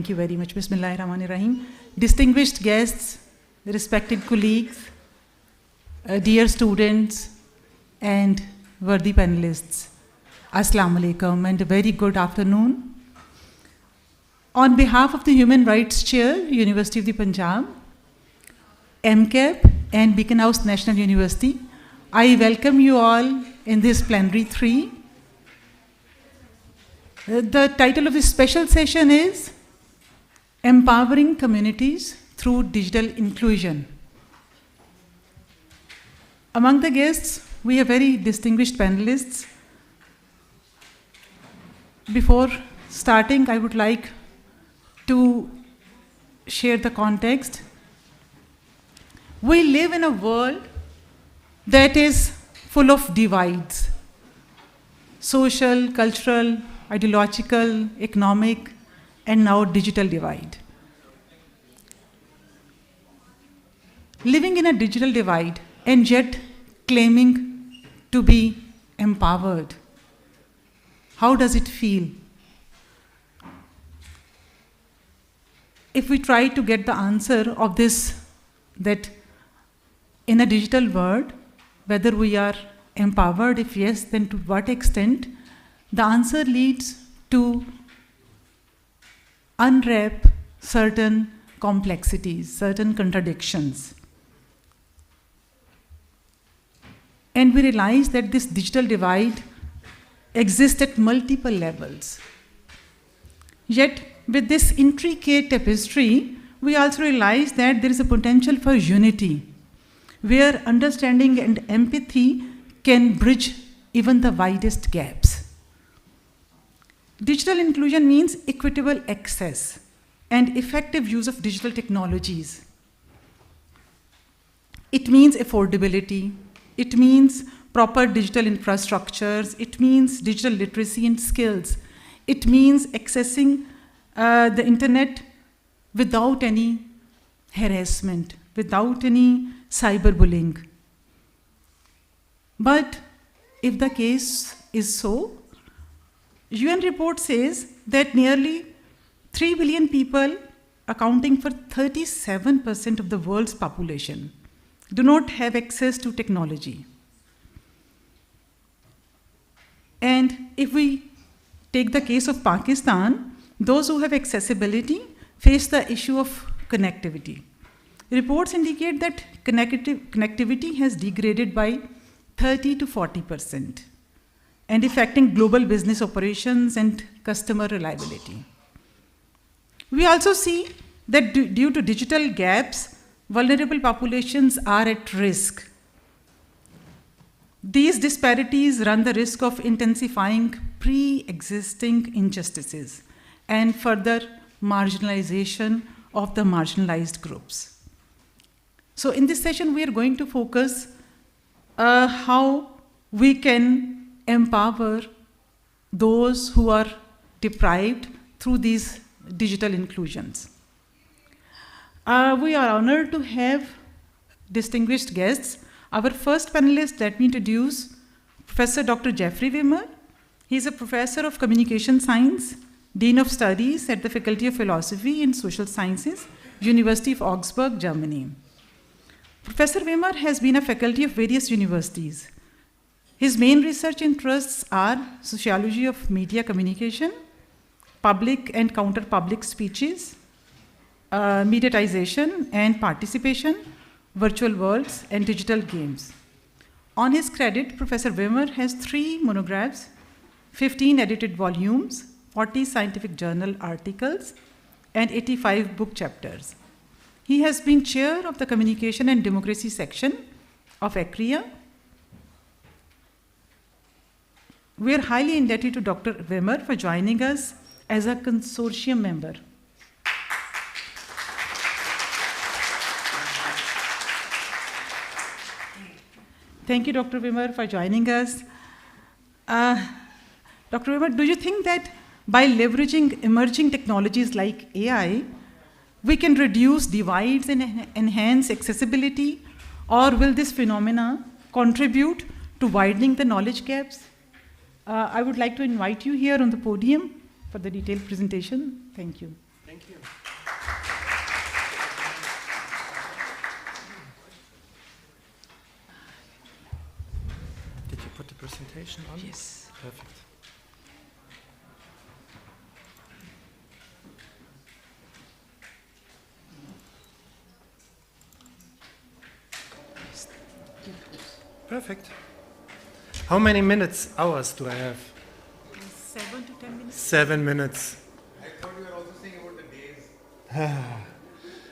Thank you very much. Bismillahirrahmanirrahim. Distinguished guests, respected colleagues, dear students, and worthy panelists, Assalamu alaikum and a very good afternoon. On behalf of the Human Rights Chair, University of the Punjab, MCAP and Beacon House National University, I welcome you all in this plenary 3. The title of this special session is Empowering Communities Through Digital Inclusion. Among the guests, we have very distinguished panelists. Before starting, I would like to share the context. We live in a world that is full of divides: social, cultural, ideological, economic, and now digital divide. Living in a digital divide and yet claiming to be empowered. How does it feel? If we try to get the answer of this, that in a digital world, whether we are empowered, if yes, then to what extent, the answer leads to unwrap certain complexities, certain contradictions. And we realize that this digital divide exists at multiple levels. Yet, with this intricate tapestry, we also realize that there is a potential for unity, where understanding and empathy can bridge even the widest gaps. Digital inclusion means equitable access and effective use of digital technologies. It means affordability. It means proper digital infrastructures. It means digital literacy and skills. It means accessing the internet without any harassment, without any cyberbullying. But if the case is so, UN report says that nearly 3 billion people, accounting for 37% of the world's population, do not have access to technology. And if we take the case of Pakistan, those who have accessibility face the issue of connectivity. Reports indicate that connectivity has degraded by 30 to 40%. And affecting global business operations and customer reliability. We also see that due to digital gaps, vulnerable populations are at risk. These disparities run the risk of intensifying pre-existing injustices and further marginalization of the marginalized groups. So in this session, we are going to focus how we can empower those who are deprived through these digital inclusions. We are honored to have distinguished guests. Our first panelist, let me introduce Professor Dr. Jeffrey Wimmer. He is a professor of communication science, Dean of Studies at the Faculty of Philosophy and Social Sciences, University of Augsburg, Germany. Professor Wimmer has been a faculty of various universities. His main research interests are sociology of media communication, public and counter-public speeches, mediatization and participation, virtual worlds, and digital games. On his credit, Professor Wimmer has 3 monographs, 15 edited volumes, 40 scientific journal articles, and 85 book chapters. He has been chair of the Communication and Democracy section of ACRIA. We are highly indebted to Dr. Wimmer for joining us as a consortium member. Thank you, Dr. Wimmer, for joining us. Dr. Wimmer, do you think that by leveraging emerging technologies like AI, we can reduce divides and enhance accessibility, or will this phenomena contribute to widening the knowledge gaps? I would like to invite you here on the podium for the detailed presentation. Thank you. Thank you. Did you put the presentation on? Yes. Perfect. Perfect. How many minutes, hours do I have? 7 to 10 minutes. 7 minutes. I thought you were also saying about the days.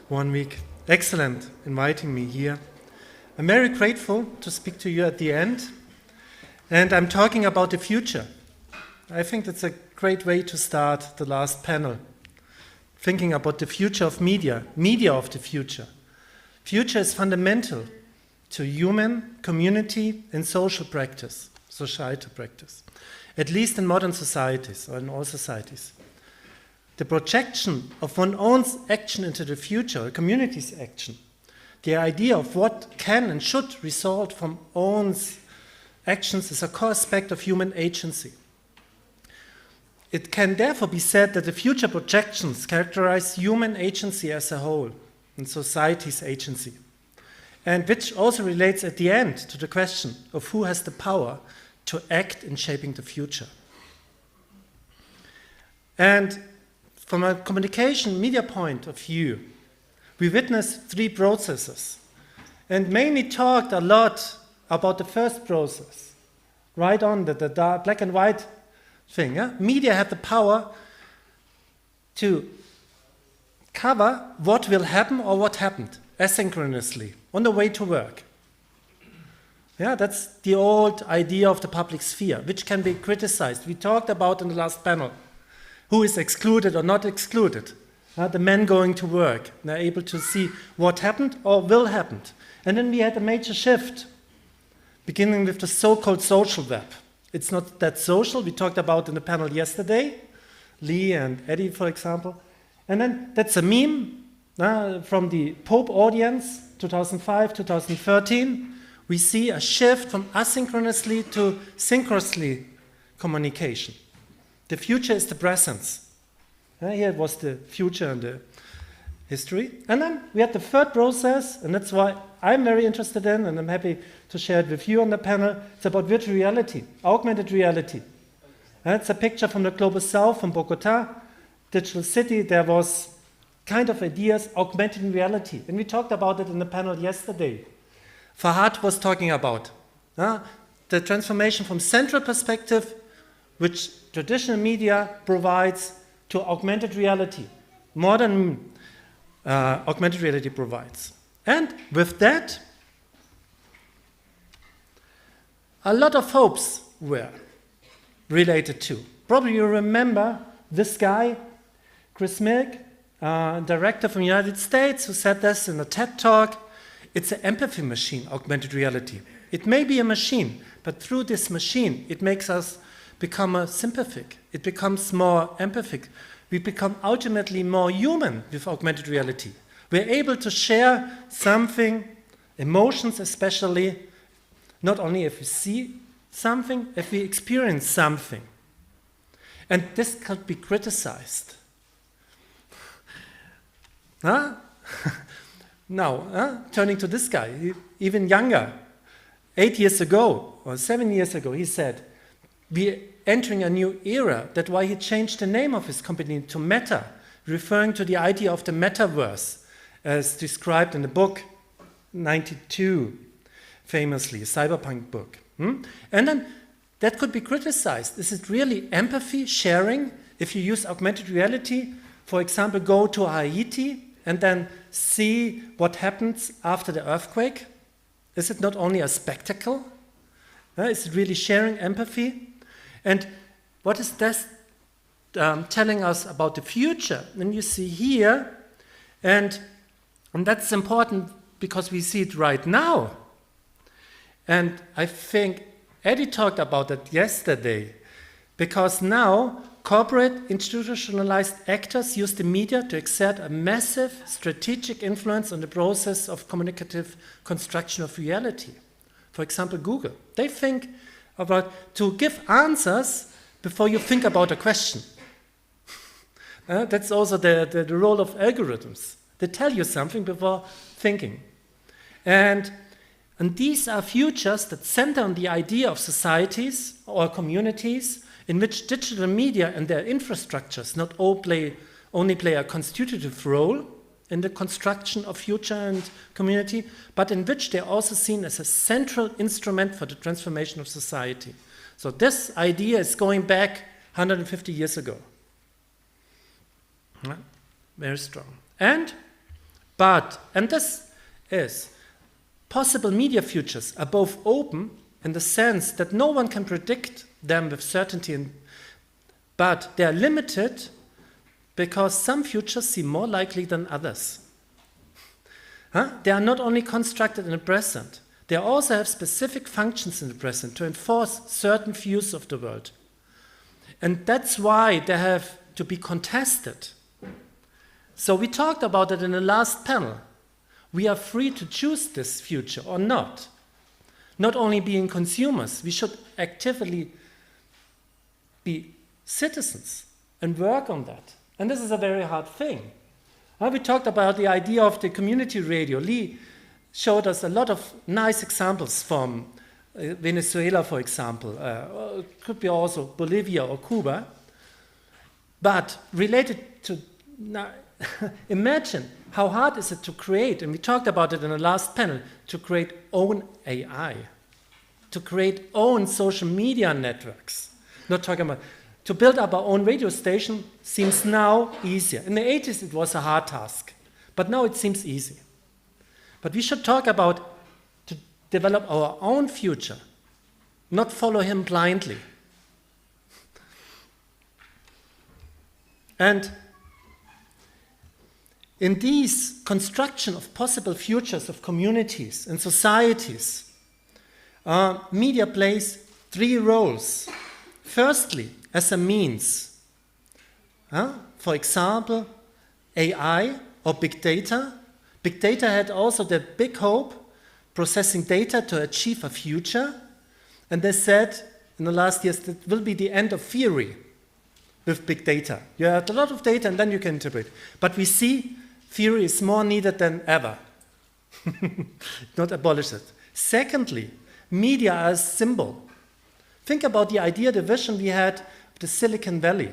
1 week. Excellent, inviting me here. I'm very grateful to speak to you at the end. And I'm talking about the future. I think that's a great way to start the last panel. Thinking about the future of media of the future. Future is fundamental to human, community, and social practice, societal practice, at least in modern societies or in all societies. The projection of one's own action into the future, a community's action, the idea of what can and should result from one's actions is a core aspect of human agency. It can therefore be said that the future projections characterize human agency as a whole and society's agency, and which also relates at the end to the question of who has the power to act in shaping the future. And from a communication media point of view, we witnessed 3 processes and mainly talked a lot about the first process, right on the black and white thing. Yeah? Media had the power to cover what will happen or what happened asynchronously on the way to work. Yeah, that's the old idea of the public sphere, which can be criticized. We talked about in the last panel who is excluded or not excluded. The men going to work, they're able to see what happened or will happen. And then we had a major shift, beginning with the so-called social web. It's not that social, we talked about in the panel yesterday, Lee and Eddie, for example. And then that's a meme from the Pope audience, 2005, 2013. We see a shift from asynchronously to synchronously communication. The future is the presence. Here was the future and the history. And then we had the third process, and that's why I'm very interested in, and I'm happy to share it with you on the panel. It's about virtual reality, augmented reality. It's a picture from the Global South, from Bogota, digital city. There was kind of ideas, augmented reality. And we talked about it in the panel yesterday. Fahad was talking about the transformation from central perspective, which traditional media provides, to augmented reality. Modern augmented reality provides. And with that, a lot of hopes were related to. Probably you remember this guy, Chris Milk, director from the United States, who said this in a TED Talk. It's an empathy machine, augmented reality. It may be a machine, but through this machine, it makes us become more sympathetic. It becomes more empathic. We become ultimately more human with augmented reality. We're able to share something, emotions especially, not only if we see something, if we experience something. And this could be criticized. Now, turning to this guy, even younger, 8 years ago or 7 years ago, he said, we're entering a new era. That's why he changed the name of his company to Meta, referring to the idea of the metaverse, as described in the book 92, famously, a cyberpunk book. And then that could be criticized. Is it really empathy, sharing? If you use augmented reality, for example, go to Haiti and then see what happens after the earthquake? Is it not only a spectacle? Is it really sharing empathy? And what is this telling us about the future? And you see here, and that's important because we see it right now. And I think Eddie talked about it yesterday, because now corporate institutionalized actors use the media to exert a massive strategic influence on the process of communicative construction of reality. For example, Google. They think about to give answers before you think about a question. That's also the role of algorithms. They tell you something before thinking. And these are futures that center on the idea of societies or communities in which digital media and their infrastructures not only play a constitutive role in the construction of future and community, but in which they're also seen as a central instrument for the transformation of society. So this idea is going back 150 years ago. Very strong. And this is, possible media futures are both open in the sense that no one can predict them with certainty, but they are limited because some futures seem more likely than others. They are not only constructed in the present, they also have specific functions in the present to enforce certain views of the world. And that's why they have to be contested. So we talked about it in the last panel. We are free to choose this future or not. Not only being consumers, we should actively be citizens and work on that. And this is a very hard thing. We talked about the idea of the community radio. Lee showed us a lot of nice examples from Venezuela, for example. It could be also Bolivia or Cuba. But related to, imagine how hard is it to create, and we talked about it in the last panel, to create own AI, to create own social media networks. Not talking about, to build up our own radio station seems now easier. In the 80s it was a hard task, but now it seems easy. But we should talk about to develop our own future, not follow him blindly. And in these construction of possible futures of communities and societies, media plays three roles. Firstly, as a means. For example, AI or big data. Big data had also the big hope, processing data to achieve a future. And they said in the last years that will be the end of theory with big data. You have a lot of data and then you can interpret. But we see theory is more needed than ever. Not abolish it. Secondly, media as symbol. Think about the idea, the vision we had of the Silicon Valley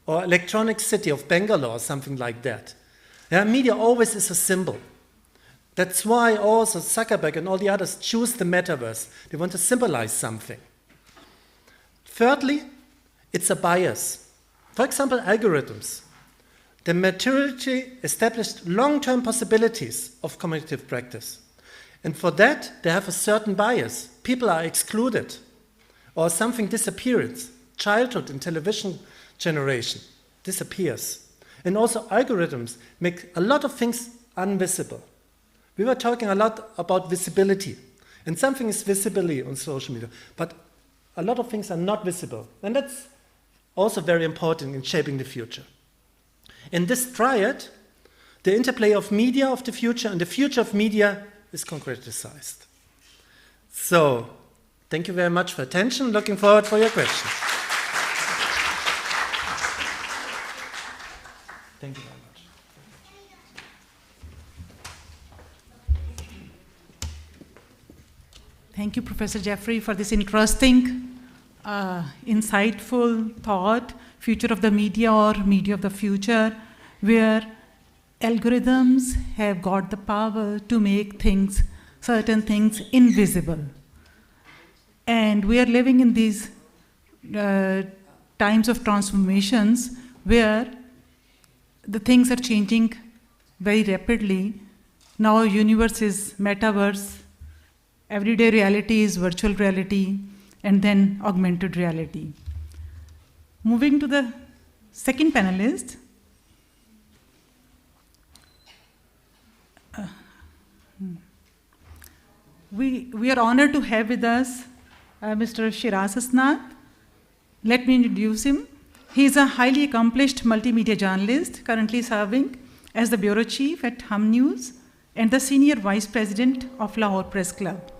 or electronic city of Bangalore or something like that. Media always is a symbol. That's why also Zuckerberg and all the others choose the metaverse. They want to symbolize something. Thirdly, it's a bias. For example, algorithms. The maturity established long-term possibilities of cognitive practice. And for that, they have a certain bias. People are excluded. Or something disappears. Childhood and television generation disappears. And also algorithms make a lot of things invisible. We were talking a lot about visibility. And something is visibility on social media. But a lot of things are not visible. And that's also very important in shaping the future. In this triad, the interplay of media of the future and the future of media is concretized. So, thank you very much for attention. Looking forward for your questions. Thank you very much. Thank you, Professor Jeffrey, for this interesting, insightful thought, future of the media or media of the future, where algorithms have got the power to make things, certain things, invisible. And we are living in these times of transformations where the things are changing very rapidly. Now our universe is metaverse, everyday reality is virtual reality, and then augmented reality. Moving to the second panelist. We are honored to have with us Mr. Shiraz Asnath. Let me introduce him. He is a highly accomplished multimedia journalist, currently serving as the bureau chief at Hum News and the senior vice president of Lahore Press Club.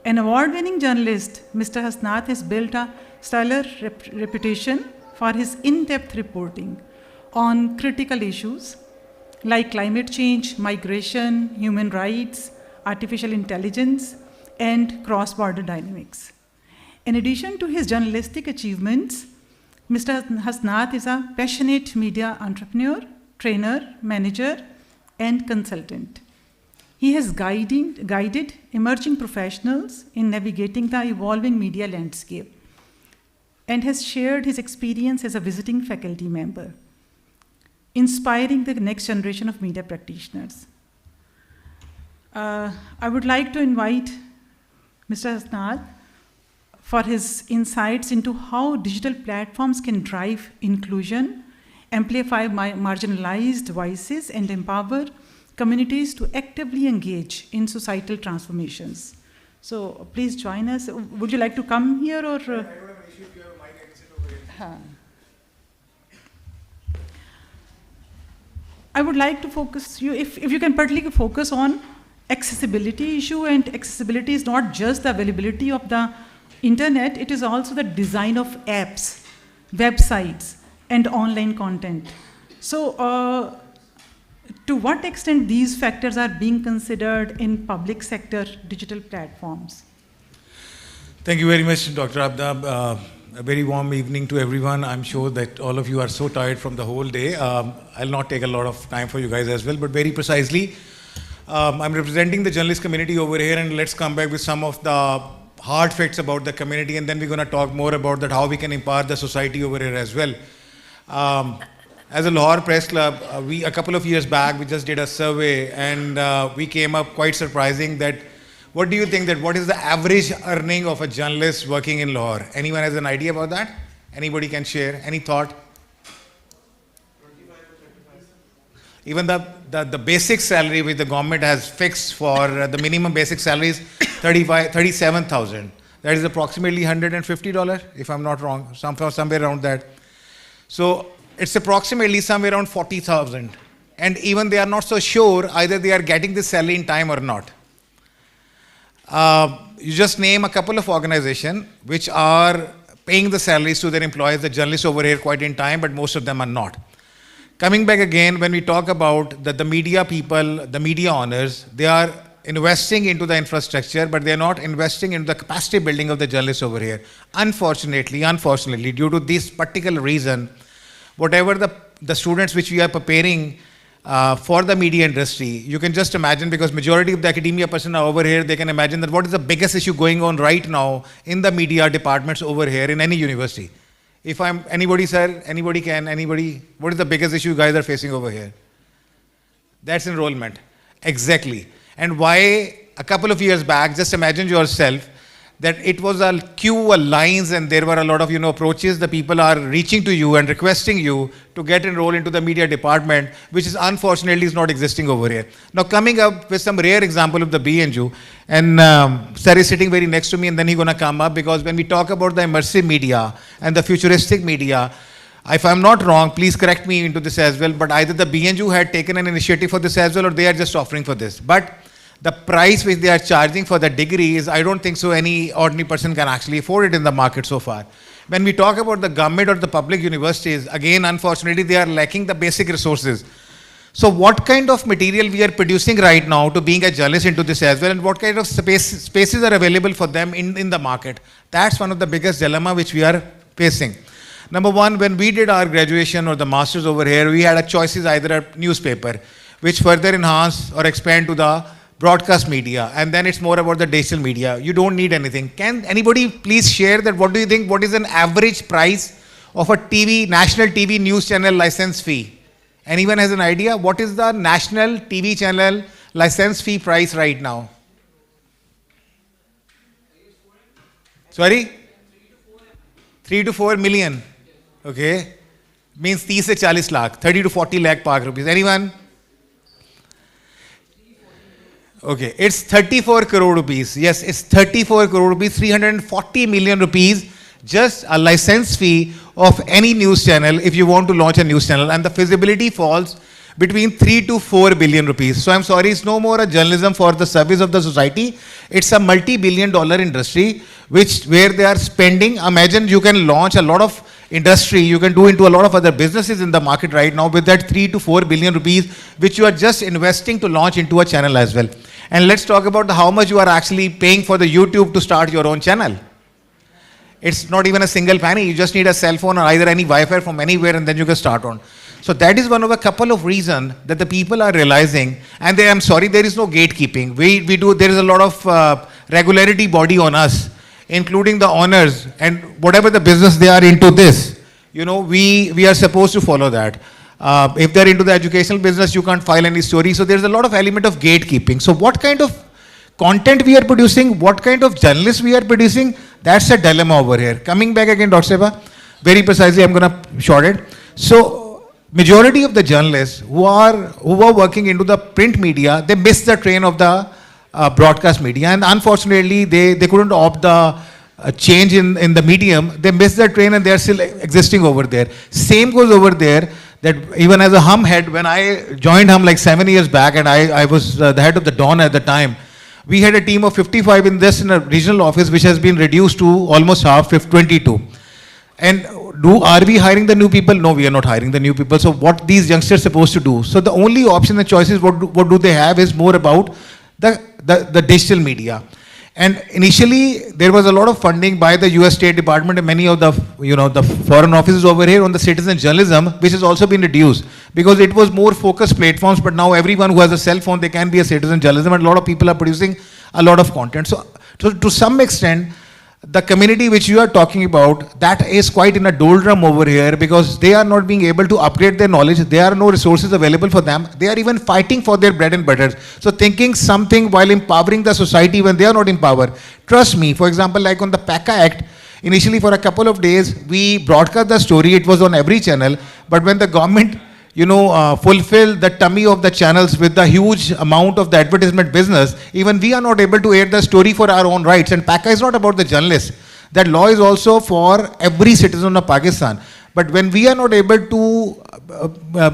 An award-winning journalist, Mr. Asnath has built a stellar reputation for his in-depth reporting on critical issues like climate change, migration, human rights, artificial intelligence, and cross-border dynamics. In addition to his journalistic achievements, Mr. Hasnath is a passionate media entrepreneur, trainer, manager, and consultant. He has guided emerging professionals in navigating the evolving media landscape and has shared his experience as a visiting faculty member, inspiring the next generation of media practitioners. I would like to invite Mr. Hasnath for his insights into how digital platforms can drive inclusion, amplify marginalized voices, and empower communities to actively engage in societal transformations. So please join us. Would you like to come here or? I don't have an issue if you have a mic, I can sit over here. I would like to focus you, if you can particularly focus on accessibility issue, and accessibility is not just the availability of the internet, it is also the design of apps, websites, and online content. So to what extent these factors are being considered in public sector digital platforms? Thank you very much, Dr. Abda. A very warm evening to everyone. I'm sure that all of you are so tired from the whole day. I'll not take a lot of time for you guys as well, but very precisely, I'm representing the journalist community over here, and let's come back with some of the hard facts about the community, and then we're going to talk more about that, how we can empower the society over here as well. As a Lahore Press Club, a couple of years back, we just did a survey, and we came up quite surprising that, what do you think that, what is the average earning of a journalist working in Lahore? Anyone has an idea about that? Anybody can share? Any thought? 25 or 35. Even the basic salary which the government has fixed for the minimum basic salary is 37,000. That is approximately $150, if I'm not wrong, somewhere around that. So it's approximately somewhere around 40,000. And even they are not so sure either they are getting this salary in time or not. You just name a couple of organizations which are paying the salaries to their employees, the journalists over here quite in time, but most of them are not. Coming back again, when we talk about that the media people, the media owners, they are investing into the infrastructure, but they are not investing into the capacity building of the journalists over here. Unfortunately, due to this particular reason, whatever the students which we are preparing for the media industry, you can just imagine, because majority of the academia person are over here, they can imagine that what is the biggest issue going on right now in the media departments over here in any university. If anybody, sir, anybody, what is the biggest issue you guys are facing over here? That's enrollment. Exactly. And why a couple of years back, just imagine yourself, that it was a queue, lines, and there were a lot of approaches. The people are reaching to you and requesting you to get enrolled into the media department, which is unfortunately is not existing over here. Now coming up with some rare example of the BNU, and sir is sitting very next to me, and then he's going to come up, because when we talk about the immersive media and the futuristic media, if I'm not wrong, please correct me into this as well, but either the BNU had taken an initiative for this as well, or they are just offering for this. But the price which they are charging for the degree is, I don't think so any ordinary person can actually afford it in the market so far. When we talk about the government or the public universities, again, unfortunately, they are lacking the basic resources. So what kind of material we are producing right now to being a journalist into this as well, and what kind of spaces are available for them in the market? That's one of the biggest dilemma which we are facing. Number one, when we did our graduation or the masters over here, we had a choices, either a newspaper, which further enhance or expand to the broadcast media, and then it's more about the digital media. You don't need anything. Can anybody please share that, what do you think, what is an average price of a national TV news channel license fee? Anyone has an idea? What is the national TV channel license fee price right now? Sorry? 3 to 4 million. Okay. Means 30 se 40 lakh, 30 to 40 lakh Pak rupees. Anyone? Okay, it's 34 crore rupees. Yes, it's 34 crore rupees, 340 million rupees, just a license fee of any news channel if you want to launch a news channel, and the feasibility falls between 3 to 4 billion rupees. So I'm sorry, it's no more a journalism for the service of the society. It's a multi-billion-dollar industry where they are spending. Imagine you can launch a lot of industry, you can do into a lot of other businesses in the market right now with that 3 to 4 billion rupees, which you are just investing to launch into a channel as well. And let's talk about how much you are actually paying for the YouTube to start your own channel. It's not even a single penny. You just need a cell phone or either any Wi-Fi from anywhere, and then you can start on. So that is one of a couple of reasons that the people are realizing, and I'm sorry, there is no gatekeeping. There is a lot of regularity body on us, including the owners, and whatever the business they are into this, we are supposed to follow that. If they're into the educational business, you can't file any story. So there's a lot of element of gatekeeping. So what kind of content we are producing, what kind of journalists we are producing, that's a dilemma over here. Coming back again, Dr. Seba, very precisely, I'm going to short it. So majority of the journalists who are working into the print media, they miss the train of the broadcast media, and unfortunately they couldn't opt the change in the medium. They missed the train and they are still existing over there. Same goes over there, that even as a Hum head, when I joined Hum like 7 years back, and I was the head of the Dawn at the time, we had a team of 55 in a regional office, which has been reduced to almost half, 22. And are we hiring the new people? No, we are not hiring the new people. So what these youngsters supposed to do? So the only option and choices, what do they have, is more about the digital media. And initially, there was a lot of funding by the US State Department and many of the, the foreign offices over here on the citizen journalism, which has also been reduced because it was more focused platforms. But now everyone who has a cell phone, they can be a citizen journalism, and a lot of people are producing a lot of content. So to some extent, the community which you are talking about, that is quite in a doldrum over here, because they are not being able to upgrade their knowledge. There are no resources available for them. They are even fighting for their bread and butter. So thinking something while empowering the society when they are not in power. Trust me, for example, like on the PACA Act, initially for a couple of days, we broadcast the story. It was on every channel. But when the government fulfill the tummy of the channels with the huge amount of the advertisement business, even we are not able to air the story for our own rights. And PACA is not about the journalists. That law is also for every citizen of Pakistan. But when we are not able to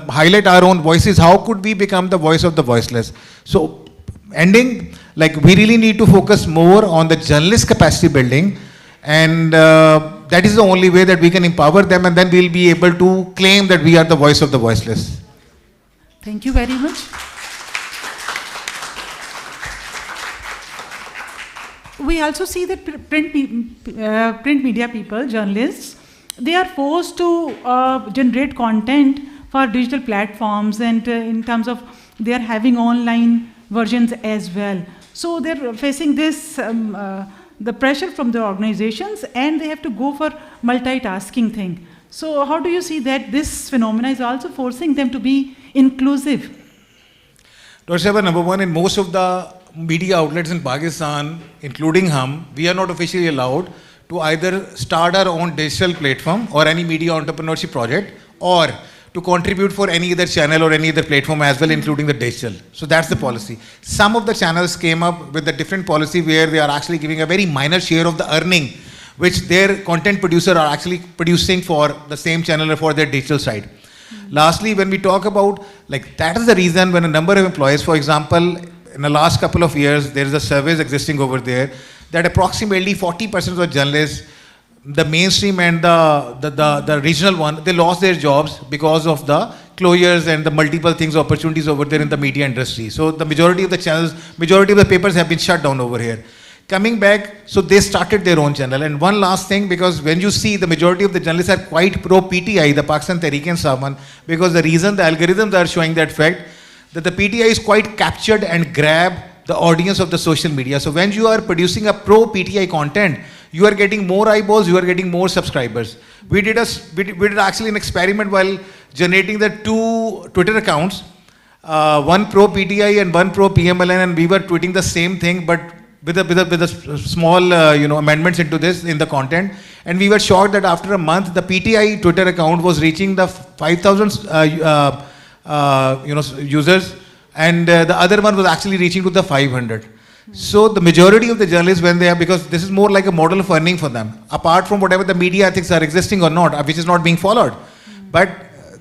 highlight our own voices, how could we become the voice of the voiceless? So ending, like, we really need to focus more on the journalist capacity building, and that is the only way that we can empower them, and then we'll be able to claim that we are the voice of the voiceless. Thank you very much. We also see that print media people, journalists, they are forced to generate content for digital platforms, and in terms of they are having online versions as well. So they're facing this the pressure from the organizations, and they have to go for multitasking thing. So how do you see that this phenomena is also forcing them to be inclusive? Dr. Seba, number one, in most of the media outlets in Pakistan, including Hum, we are not officially allowed to either start our own digital platform or any media entrepreneurship project, or to contribute for any other channel or any other platform as well, including the digital. So that's the policy. Some of the channels came up with a different policy where they are actually giving a very minor share of the earning, which their content producer are actually producing for the same channel or for their digital side. Lastly, when we talk about, like, that is the reason when a number of employees, for example, in the last couple of years, there is a survey existing over there that approximately 40% of the journalists, the mainstream and the regional one, they lost their jobs because of the closures and the multiple things, opportunities over there in the media industry. So the majority of the channels, majority of the papers have been shut down over here. Coming back, so they started their own channel. And one last thing, because when you see the majority of the journalists are quite pro PTI, the Pakistan Tehreek-e-Insaf, because the reason the algorithms are showing that fact, that the PTI is quite captured and grab the audience of the social media. So when you are producing a pro PTI content, you are getting more eyeballs, you are getting more subscribers. We did actually an experiment while generating the 2 Twitter accounts, one pro PTI and one pro PMLN, and we were tweeting the same thing, but with a small amendments into this in the content. And we were shocked that after a month, the PTI Twitter account was reaching the 5,000 users, and the other one was actually reaching to the 500. So the majority of the journalists, when they are, because this is more like a model of earning for them, apart from whatever the media ethics are existing or not, which is not being followed. But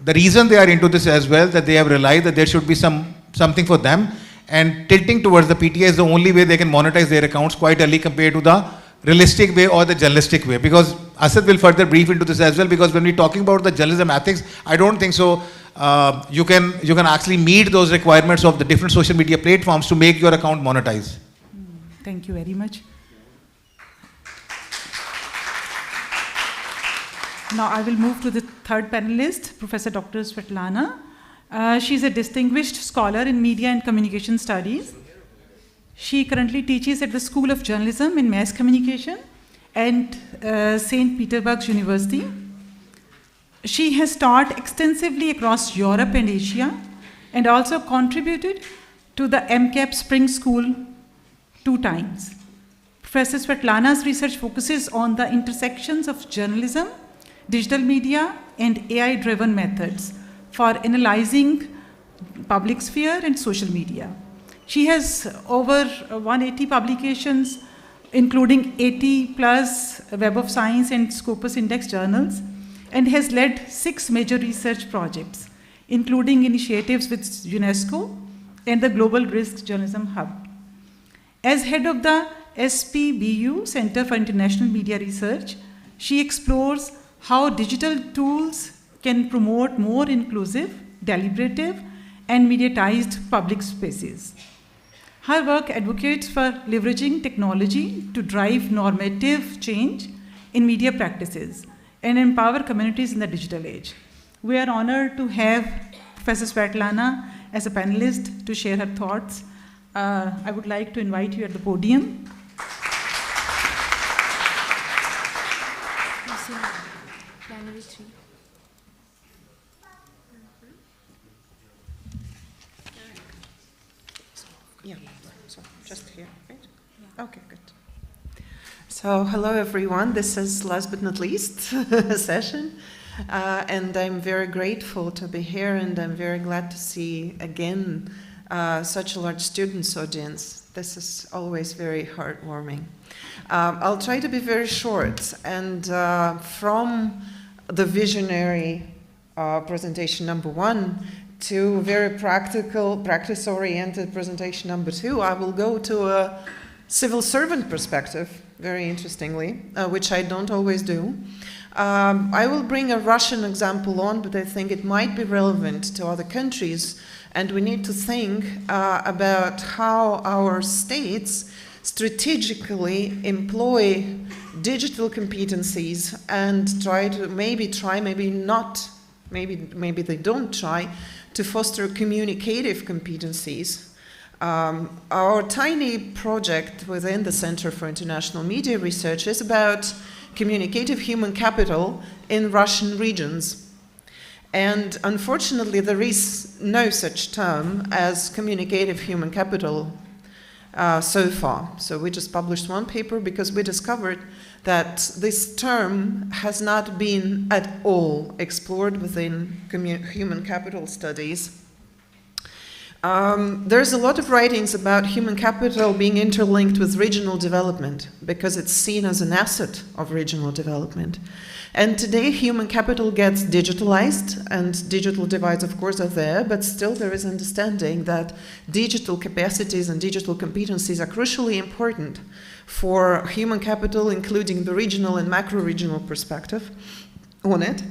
the reason they are into this as well, that they have realized that there should be something for them, and tilting towards the PTI is the only way they can monetize their accounts quite early compared to the realistic way or the journalistic way. Because Asad will further brief into this as well, because when we're talking about the journalism ethics, I don't think so. You can actually meet those requirements of the different social media platforms to make your account monetize. Thank you very much. Now I will move to the third panelist, Professor Dr. Svetlana. She's a distinguished scholar in media and communication studies. She currently teaches at the School of Journalism and Mass Communication and St. Petersburg University. She has taught extensively across Europe and Asia and also contributed to the MCAP Spring School 2 times. Professor Svetlana's research focuses on the intersections of journalism, digital media, and AI-driven methods for analyzing public sphere and social media. She has over 180 publications, including 80 plus Web of Science and Scopus Index journals, and has led 6 major research projects, including initiatives with UNESCO and the Global Risk Journalism Hub. As head of the SPBU, Center for International Media Research, she explores how digital tools can promote more inclusive, deliberative, and mediatized public spaces. Her work advocates for leveraging technology to drive normative change in media practices and empower communities in the digital age. We are honored to have Professor Svetlana as a panelist to share her thoughts. I would like to invite you at the podium. Yeah, so just here, right? Yeah. Okay, good. So, hello everyone. This is last but not least session, and I'm very grateful to be here, and I'm very glad to see again such a large students audience. This is always very heartwarming. I'll try to be very short, and from the visionary presentation number 1 to very practical, practice-oriented presentation number 2, I will go to a civil servant perspective, very interestingly, which I don't always do. I will bring a Russian example on, but I think it might be relevant to other countries, and we need to think about how our states strategically employ digital competencies and try, maybe not, maybe they don't try, to foster communicative competencies. Our tiny project within the Center for International Media Research is about communicative human capital in Russian regions. And unfortunately, there is no such term as communicative human capital so far. So we just published one paper because we discovered that this term has not been at all explored within human capital studies. There's a lot of writings about human capital being interlinked with regional development because it's seen as an asset of regional development. And today human capital gets digitalized, and digital divides of course are there, but still there is understanding that digital capacities and digital competencies are crucially important for human capital, including the regional and macro-regional perspective on it.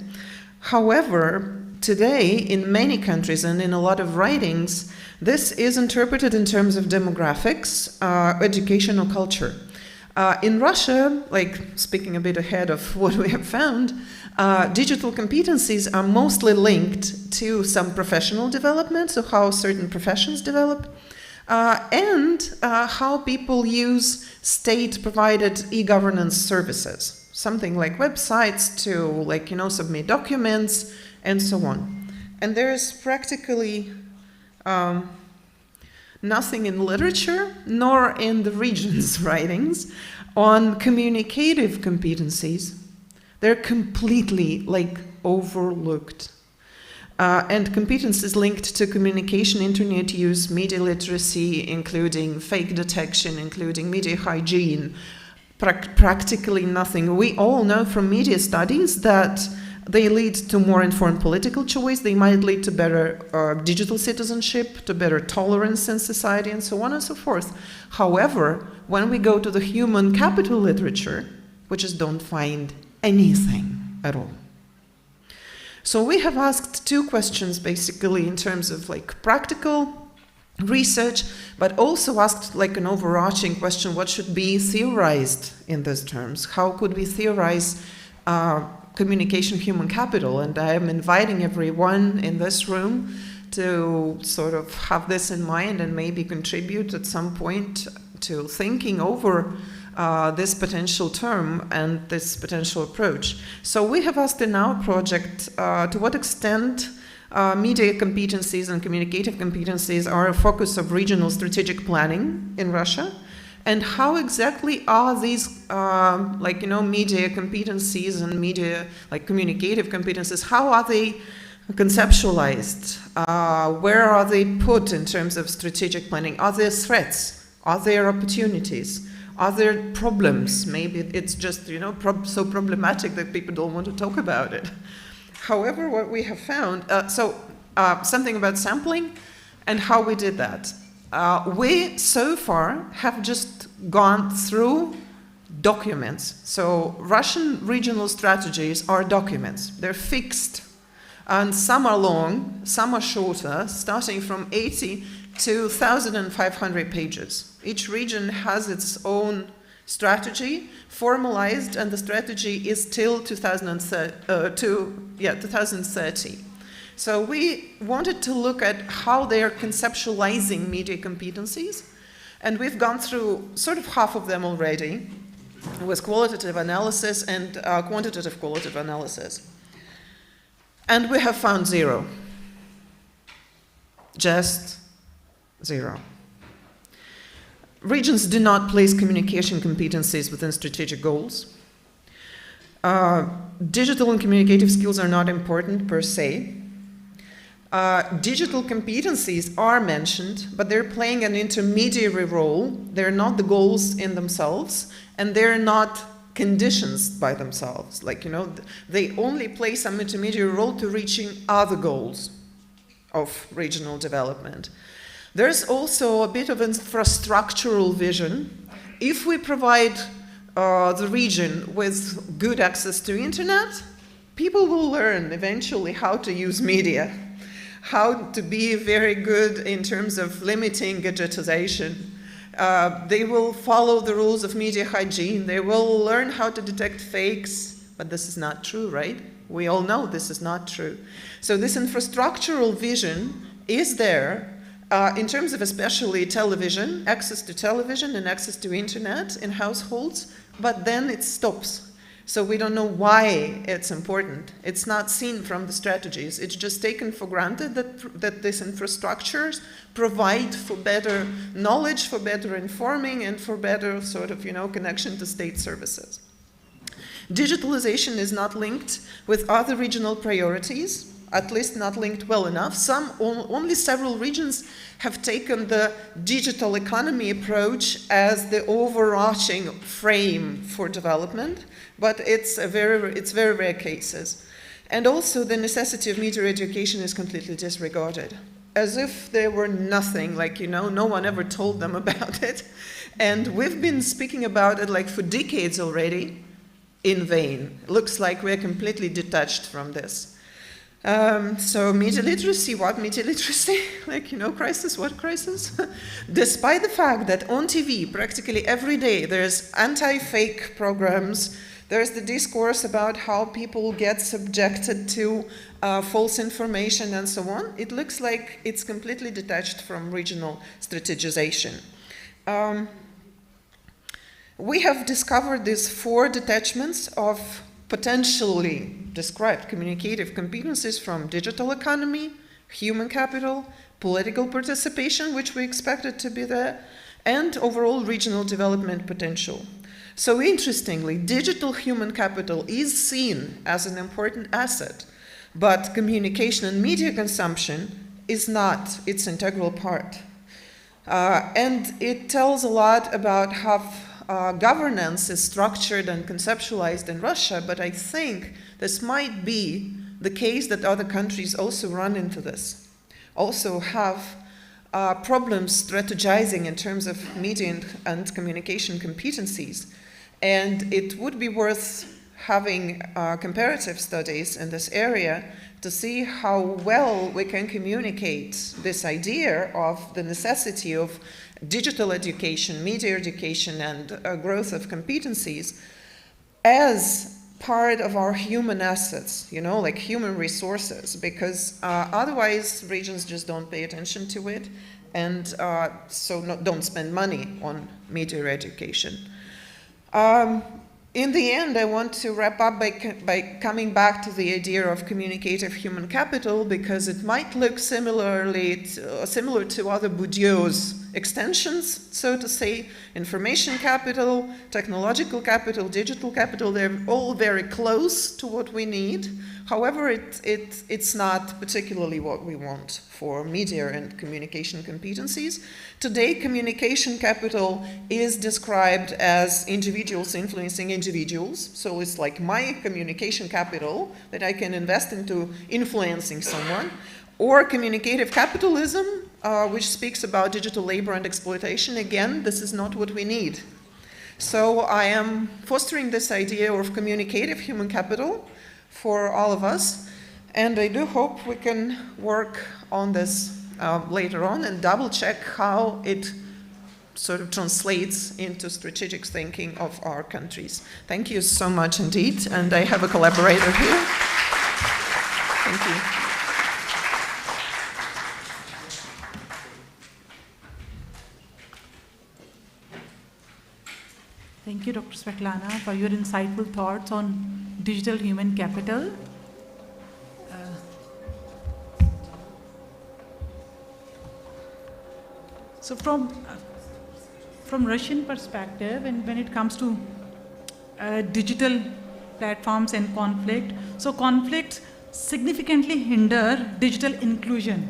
However, today, in many countries and in a lot of writings, this is interpreted in terms of demographics, education, or culture. In Russia, like speaking a bit ahead of what we have found, digital competencies are mostly linked to some professional development, so how certain professions develop, and how people use state-provided e-governance services, something like websites to, submit documents, and so on. And there is practically nothing in literature, nor in the region's writings, on communicative competencies. They're completely, overlooked. And competencies linked to communication, internet use, media literacy, including fake detection, including media hygiene, practically nothing. We all know from media studies that they lead to more informed political choice, they might lead to better digital citizenship, to better tolerance in society, and so on and so forth. However, when we go to the human capital literature, we just don't find anything at all. So we have asked two questions basically in terms of like practical research, but also asked like an overarching question: what should be theorized in these terms? How could we theorize communication human capital? And I am inviting everyone in this room to sort of have this in mind and maybe contribute at some point to thinking over this potential term and this potential approach. So we have asked in our project to what extent media competencies and communicative competencies are a focus of regional strategic planning in Russia, and how exactly are these media competencies and media communicative competencies, how are they conceptualized? Where are they put in terms of strategic planning? Are there threats? Are there opportunities? Are there problems? Maybe it's just so problematic that people don't want to talk about it. However, what we have found, something about sampling and how we did that. We so far have just gone through documents. So Russian regional strategies are documents. They're fixed. And some are long, some are shorter, starting from 80 to 1,500 pages. Each region has its own strategy, formalized, and the strategy is till 2030. So we wanted to look at how they are conceptualizing media competencies, and we've gone through sort of half of them already with qualitative analysis and quantitative qualitative analysis. And we have found zero. Just zero. Regions do not place communication competencies within strategic goals. Digital and communicative skills are not important per se. Digital competencies are mentioned, but they're playing an intermediary role. They're not the goals in themselves, and they're not conditions by themselves. They only play some intermediary role to reaching other goals of regional development. There's also a bit of infrastructural vision. If we provide the region with good access to internet, people will learn eventually how to use media, how to be very good in terms of limiting gadgetization. They will follow the rules of media hygiene. They will learn how to detect fakes, but this is not true, right? We all know this is not true. So this infrastructural vision is there in terms of especially television, access to television and access to internet in households, but then it stops. So we don't know why it's important. It's not seen from the strategies. It's just taken for granted that these infrastructures provide for better knowledge, for better informing, and for better connection to state services. Digitalization is not linked with other regional priorities, at least not linked well enough. Only several regions have taken the digital economy approach as the overarching frame for development, but it's very rare cases. And also the necessity of media education is completely disregarded, as if there were nothing, no one ever told them about it. And we've been speaking about it for decades already, in vain. It looks like we're completely detached from this. So media literacy, what media literacy? Crisis, what crisis? Despite the fact that on TV, practically every day, there's anti-fake programs, there's the discourse about how people get subjected to false information and so on, it looks like it's completely detached from regional strategization. We have discovered these 4 detachments of potentially described communicative competencies from digital economy, human capital, political participation, which we expected to be there, and overall regional development potential. So interestingly, digital human capital is seen as an important asset, but communication and media consumption is not its integral part. And it tells a lot about how governance is structured and conceptualized in Russia, but I think this might be the case that other countries also run into this, also have problems strategizing in terms of media and communication competencies. And it would be worth having comparative studies in this area to see how well we can communicate this idea of the necessity of digital education, media education, and growth of competencies as part of our human assets, like human resources, because otherwise regions just don't pay attention to it, and don't spend money on media education. In the end, I want to wrap up by coming back to the idea of communicative human capital, because it might look similar to other Bourdieu's extensions, so to say. Information capital, technological capital, digital capital, they're all very close to what we need. However, it's not particularly what we want for media and communication competencies. Today, communication capital is described as individuals influencing individuals. So it's like my communication capital that I can invest into influencing someone. Or communicative capitalism, which speaks about digital labor and exploitation. Again, this is not what we need. So I am fostering this idea of communicative human capital for all of us, and I do hope we can work on this later on and double check how it sort of translates into strategic thinking of our countries. Thank you so much indeed, and I have a collaborator here. Thank you. Thank you, Dr. Svetlana, for your insightful thoughts on digital human capital. So from Russian perspective, and when it comes to digital platforms and conflict, so conflicts significantly hinder digital inclusion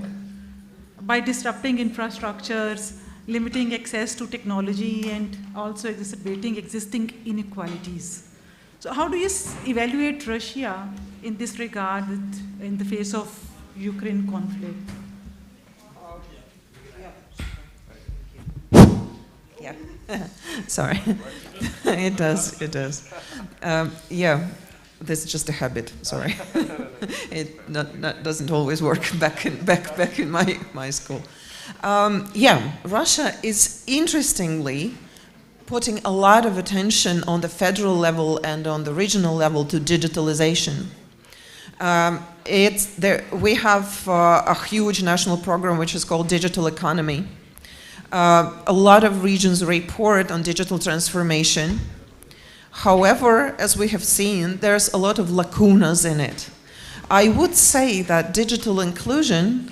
by disrupting infrastructures, limiting access to technology, and also exacerbating existing inequalities. So how do you evaluate Russia in this regard in the face of Ukraine conflict? Yeah, sorry. It does. Yeah, this is just a habit. Sorry, it doesn't always work back in my school. Yeah, Russia is interestingly putting a lot of attention on the federal level and on the regional level to digitalization. We have a huge national program which is called Digital Economy. A lot of regions report on digital transformation. However, as we have seen, there's a lot of lacunas in it. I would say that digital inclusion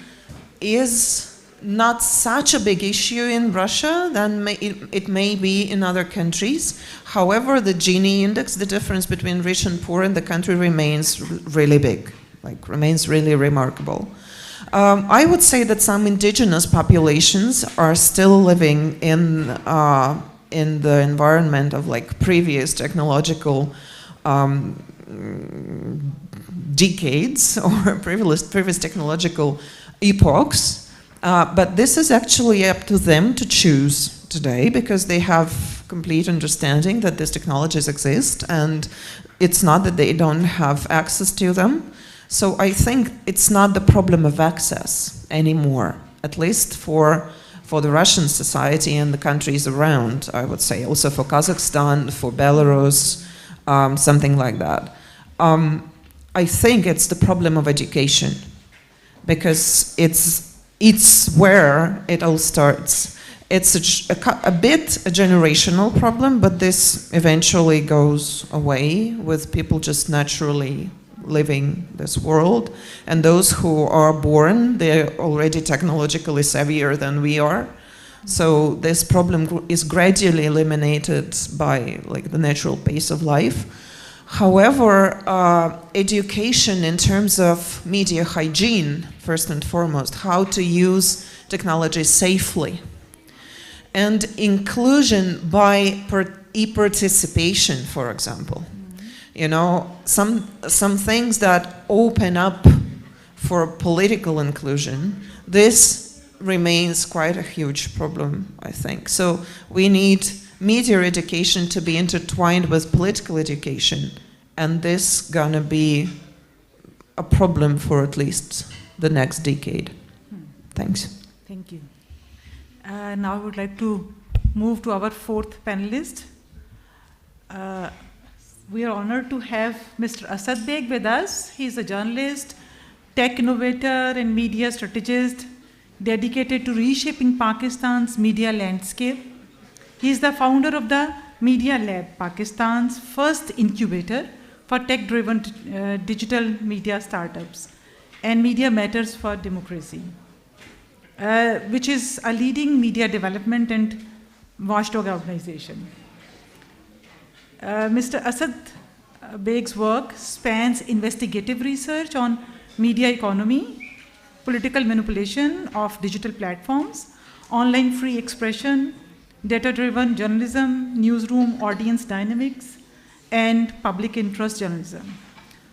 is not such a big issue in Russia than it may be in other countries. However, the Gini index, the difference between rich and poor in the country, remains really big, remains really remarkable. I would say that some indigenous populations are still living in the environment of previous technological decades or previous technological epochs. But this is actually up to them to choose today, because they have complete understanding that these technologies exist, and it's not that they don't have access to them. So I think it's not the problem of access anymore, at least for the Russian society and the countries around, I would say, also for Kazakhstan, for Belarus, something like that. I think it's the problem of education, because it's where it all starts. It's a bit a generational problem, but this eventually goes away with people just naturally living this world. And those who are born, they're already technologically savvier than we are. So this problem is gradually eliminated by the natural pace of life. However, education in terms of media hygiene, first and foremost, how to use technology safely, and inclusion by e-participation, for example. Some things that open up for political inclusion, this remains quite a huge problem, I think. So we need media education to be intertwined with political education and this gonna be a problem for at least the next decade. Thanks. Thank you. Now I would like to move to our fourth panelist. We are honored to have Mr. Asad Beg with us. He is a journalist, tech innovator, and media strategist dedicated to reshaping Pakistan's media landscape. He is the founder of the Media Lab, Pakistan's first incubator for tech-driven digital media startups, and Media Matters for Democracy, which is a leading media development and watchdog organization. Mr. Asad Beg's work spans investigative research on media economy, political manipulation of digital platforms, online free expression, data-driven journalism, newsroom audience dynamics, and public interest journalism.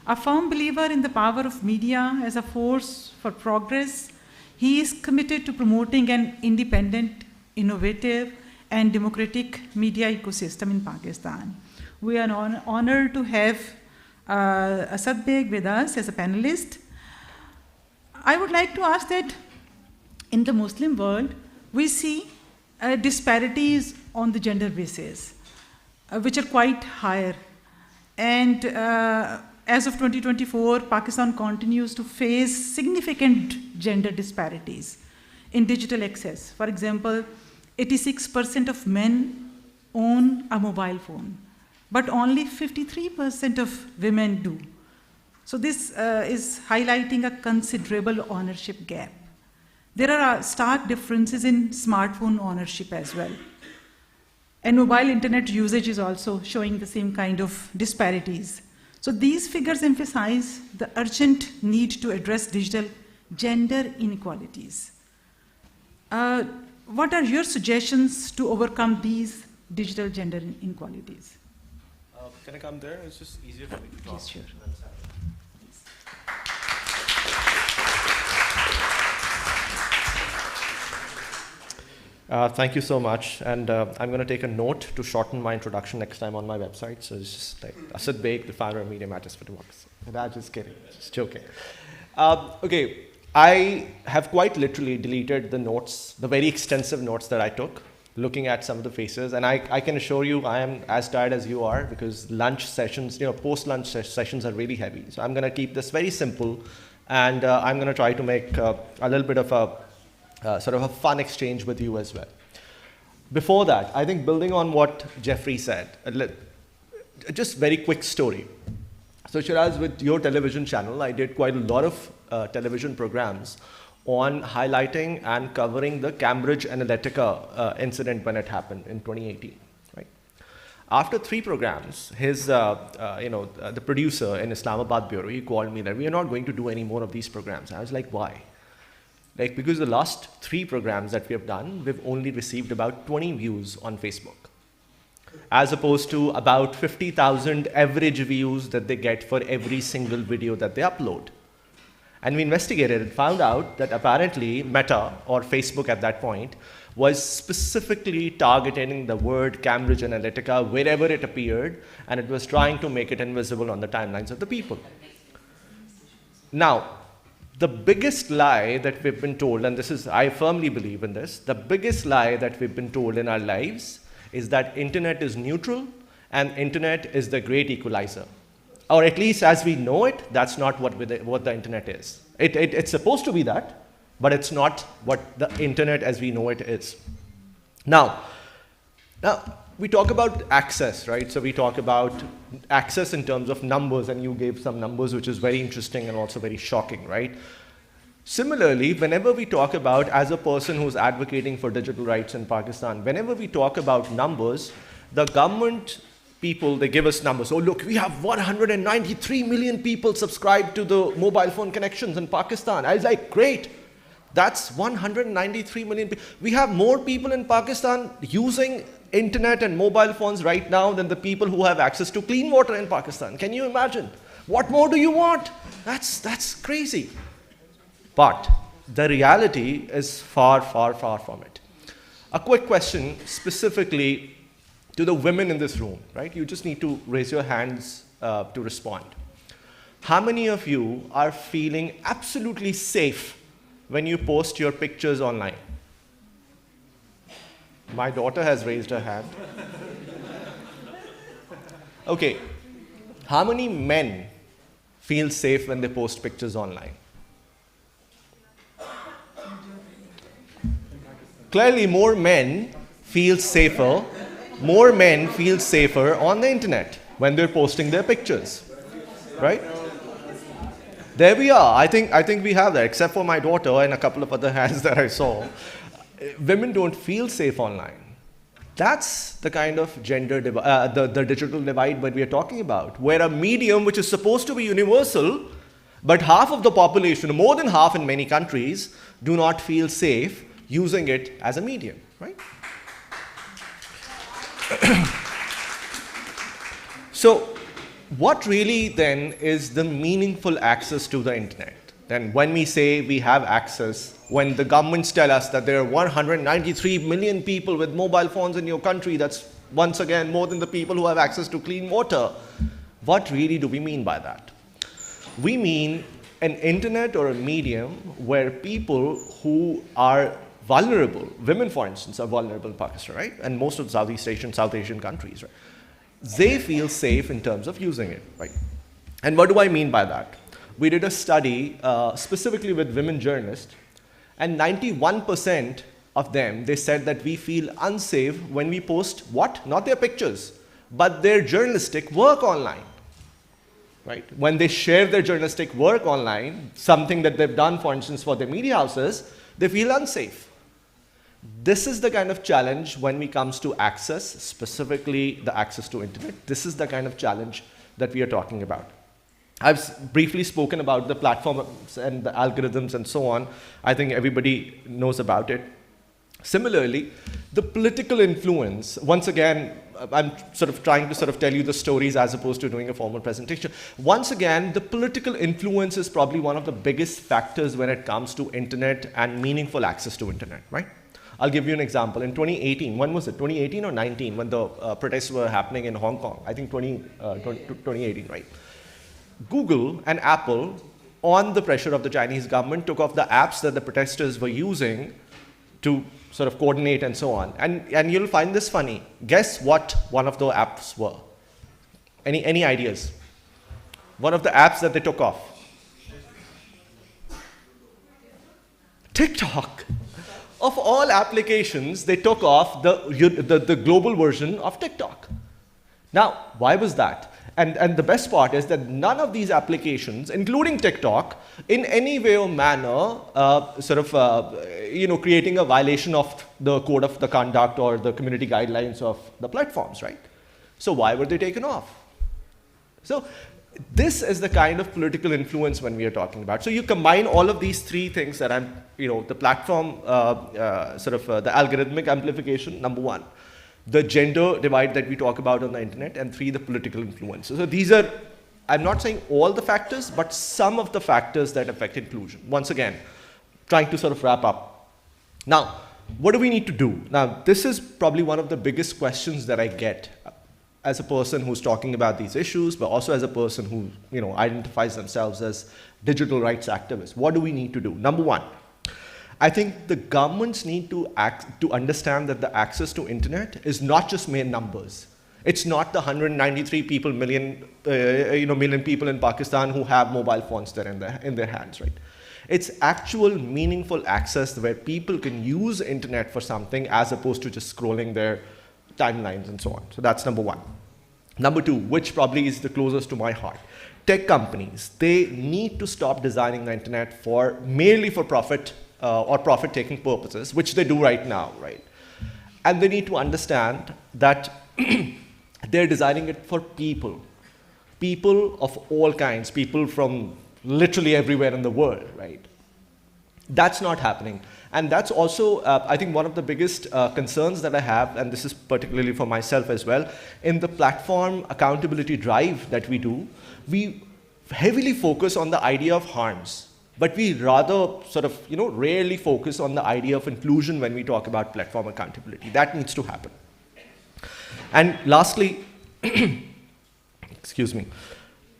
A firm believer in the power of media as a force for progress, he is committed to promoting an independent, innovative, and democratic media ecosystem in Pakistan. We are honored to have Asad Beg with us as a panelist. I would like to ask that in the Muslim world, we see disparities on the gender basis, which are quite higher. And as of 2024, Pakistan continues to face significant gender disparities in digital access. For example, 86% of men own a mobile phone, but only 53% of women do. So this is highlighting a considerable ownership gap. There are stark differences in smartphone ownership as well. And mobile internet usage is also showing the same kind of disparities. So these figures emphasize the urgent need to address digital gender inequalities. What are your suggestions to overcome these digital gender inequalities? Can I come there? It's just easier for me to talk. Yes, sure. Thank you so much. And I'm going to take a note to shorten my introduction next time on my website. So it's just like Asad Beg, the founder of Media Matters for Democracy. I'm just kidding. Just joking. Okay. I have quite literally deleted the notes, the very extensive notes that I took, looking at some of the faces. And I can assure you I am as tired as you are, because lunch sessions, post-lunch sessions are really heavy. So I'm going to keep this very simple, and I'm going to try to make a little bit of a sort of a fun exchange with you as well. Before that, I think building on what Jeffrey said, just very quick story. So Shiraz, with your television channel, I did quite a lot of television programs on highlighting and covering the Cambridge Analytica incident when it happened in 2018. Right? After 3 programs, the producer in Islamabad bureau, he called me that we are not going to do any more of these programs. I was like, why? Like, because the last 3 programs that we have done, we've only received about 20 views on Facebook, as opposed to about 50,000 average views that they get for every single video that they upload. And we investigated and found out that apparently Meta, or Facebook at that point, was specifically targeting the word Cambridge Analytica wherever it appeared, and it was trying to make it invisible on the timelines of the people. Now, the biggest lie that we've been told, and this is, I firmly believe in this, the biggest lie that we've been told in our lives is that internet is neutral and internet is the great equalizer. Or at least as we know it, that's not what the internet is. It's supposed to be that, but it's not what the internet as we know it is. Now we talk about access, right? So we talk about access in terms of numbers, and you gave some numbers, which is very interesting and also very shocking, right? Similarly, whenever we talk about, as a person who's advocating for digital rights in Pakistan, whenever we talk about numbers, the government people, they give us numbers. Oh, look, we have 193 million people subscribed to the mobile phone connections in Pakistan. I was like, great. That's 193 million people. We have more people in Pakistan using internet and mobile phones right now than the people who have access to clean water in Pakistan. Can you imagine? What more do you want? That's crazy. But the reality is far, far, far from it. A quick question specifically to the women in this room, right? You just need to raise your hands to respond. How many of you are feeling absolutely safe when you post your pictures online? My daughter has raised her hand. Okay, how many men feel safe when they post pictures online? Clearly, more men feel safer on the internet when they're posting their pictures, right? There we are. I think we have that, except for my daughter and a couple of other hands that I saw. Women don't feel safe online. That's the kind of gender the digital divide that we are talking about, where a medium which is supposed to be universal, but half of the population, more than half in many countries, do not feel safe using it as a medium, right? So, what really then is the meaningful access to the internet? Then when we say we have access, when the governments tell us that there are 193 million people with mobile phones in your country, that's once again more than the people who have access to clean water, what really do we mean by that? We mean an internet or a medium where people who are vulnerable, women for instance are vulnerable in Pakistan, right? And most of South Asian countries, right? They feel safe in terms of using it, right? And what do I mean by that? We did a study specifically with women journalists, and 91% of them, they said that we feel unsafe when we post what? Not their pictures, but their journalistic work online, right? When they share their journalistic work online, something that they've done, for instance, for their media houses, they feel unsafe. This is the kind of challenge when it comes to access, specifically the access to internet. This is the kind of challenge that we are talking about. I've briefly spoken about the platforms and the algorithms and so on. I think everybody knows about it. Similarly, the political influence, once again, I'm sort of trying to tell you the stories as opposed to doing a formal presentation. Once again, the political influence is probably one of the biggest factors when it comes to internet and meaningful access to internet, right? I'll give you an example. In 2018, when was it? 2018 or 19, when the protests were happening in Hong Kong? I think 2018, right? Google and Apple, on the pressure of the Chinese government, took off the apps that the protesters were using to sort of coordinate and so on. And you'll find this funny. Guess what one of the apps were? Any ideas? One of the apps that they took off? TikTok. Of all applications, they took off the global version of TikTok. Now, why was that? And the best part is that none of these applications, including TikTok, in any way or manner, creating a violation of the code of the conduct or the community guidelines of the platforms, right? So why were they taken off? So this is the kind of political influence when we are talking about. So you combine all of these three things that the platform, the algorithmic amplification, number one, the gender divide that we talk about on the internet, and three, the political influence. So these are, I'm not saying all the factors, but some of the factors that affect inclusion. Once again, trying to sort of wrap up. Now, what do we need to do? Now, this is probably one of the biggest questions that I get as a person who's talking about these issues, but also as a person who identifies themselves as digital rights activists. What do we need to do? Number one, I think the governments need to understand that the access to internet is not just mere numbers. It's not the 193 million people in Pakistan who have mobile phones there in their hands, right? It's actual meaningful access where people can use internet for something as opposed to just scrolling their timelines and so on. So that's number one. Number two, which probably is the closest to my heart. Tech companies, they need to stop designing the internet merely for profit or profit-taking purposes, which they do right now, right? And they need to understand that they're designing it for people of all kinds, people from literally everywhere in the world, right? That's not happening. And that's also, I think, one of the biggest concerns that I have, and this is particularly for myself as well, in the platform accountability drive that we do, we heavily focus on the idea of harms, but we rather rarely focus on the idea of inclusion when we talk about platform accountability. That needs to happen. And lastly, Excuse me.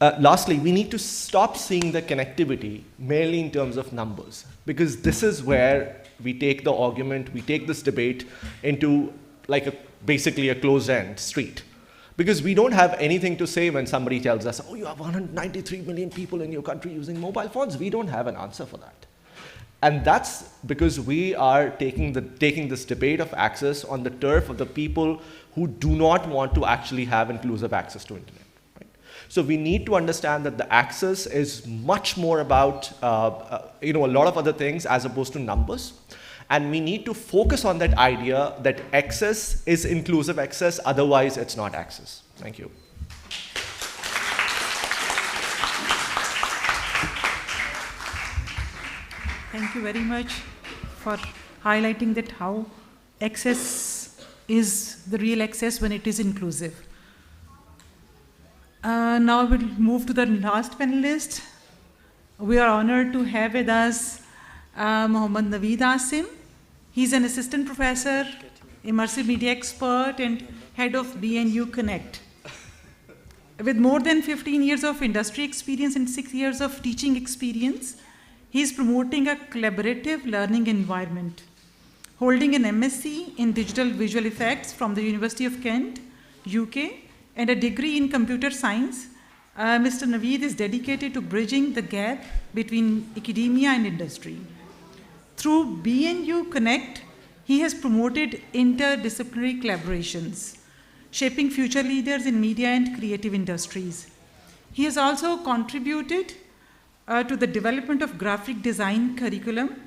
Lastly, we need to stop seeing the connectivity merely in terms of numbers, because this is where we take the argument, we take this debate into basically a closed-end street. Because we don't have anything to say when somebody tells us, oh, you have 193 million people in your country using mobile phones. We don't have an answer for that. And that's because we are taking this debate of access on the turf of the people who do not want to actually have inclusive access to internet. Right? So we need to understand that the access is much more about a lot of other things as opposed to numbers. And we need to focus on that idea that access is inclusive access, otherwise it's not access. Thank you. Thank you very much for highlighting that how access is the real access when it is inclusive. Now we'll move to the last panelist. We are honored to have with us Mohammad Naveed Asim. He's an assistant professor, immersive media expert, and head of BNU Connect. With more than 15 years of industry experience and 6 years of teaching experience, he's promoting a collaborative learning environment. Holding an MSc in digital visual effects from the University of Kent, UK, and a degree in computer science, Mr. Naveed is dedicated to bridging the gap between academia and industry. Through BNU Connect, he has promoted interdisciplinary collaborations, shaping future leaders in media and creative industries. He has also contributed to the development of graphic design curriculum.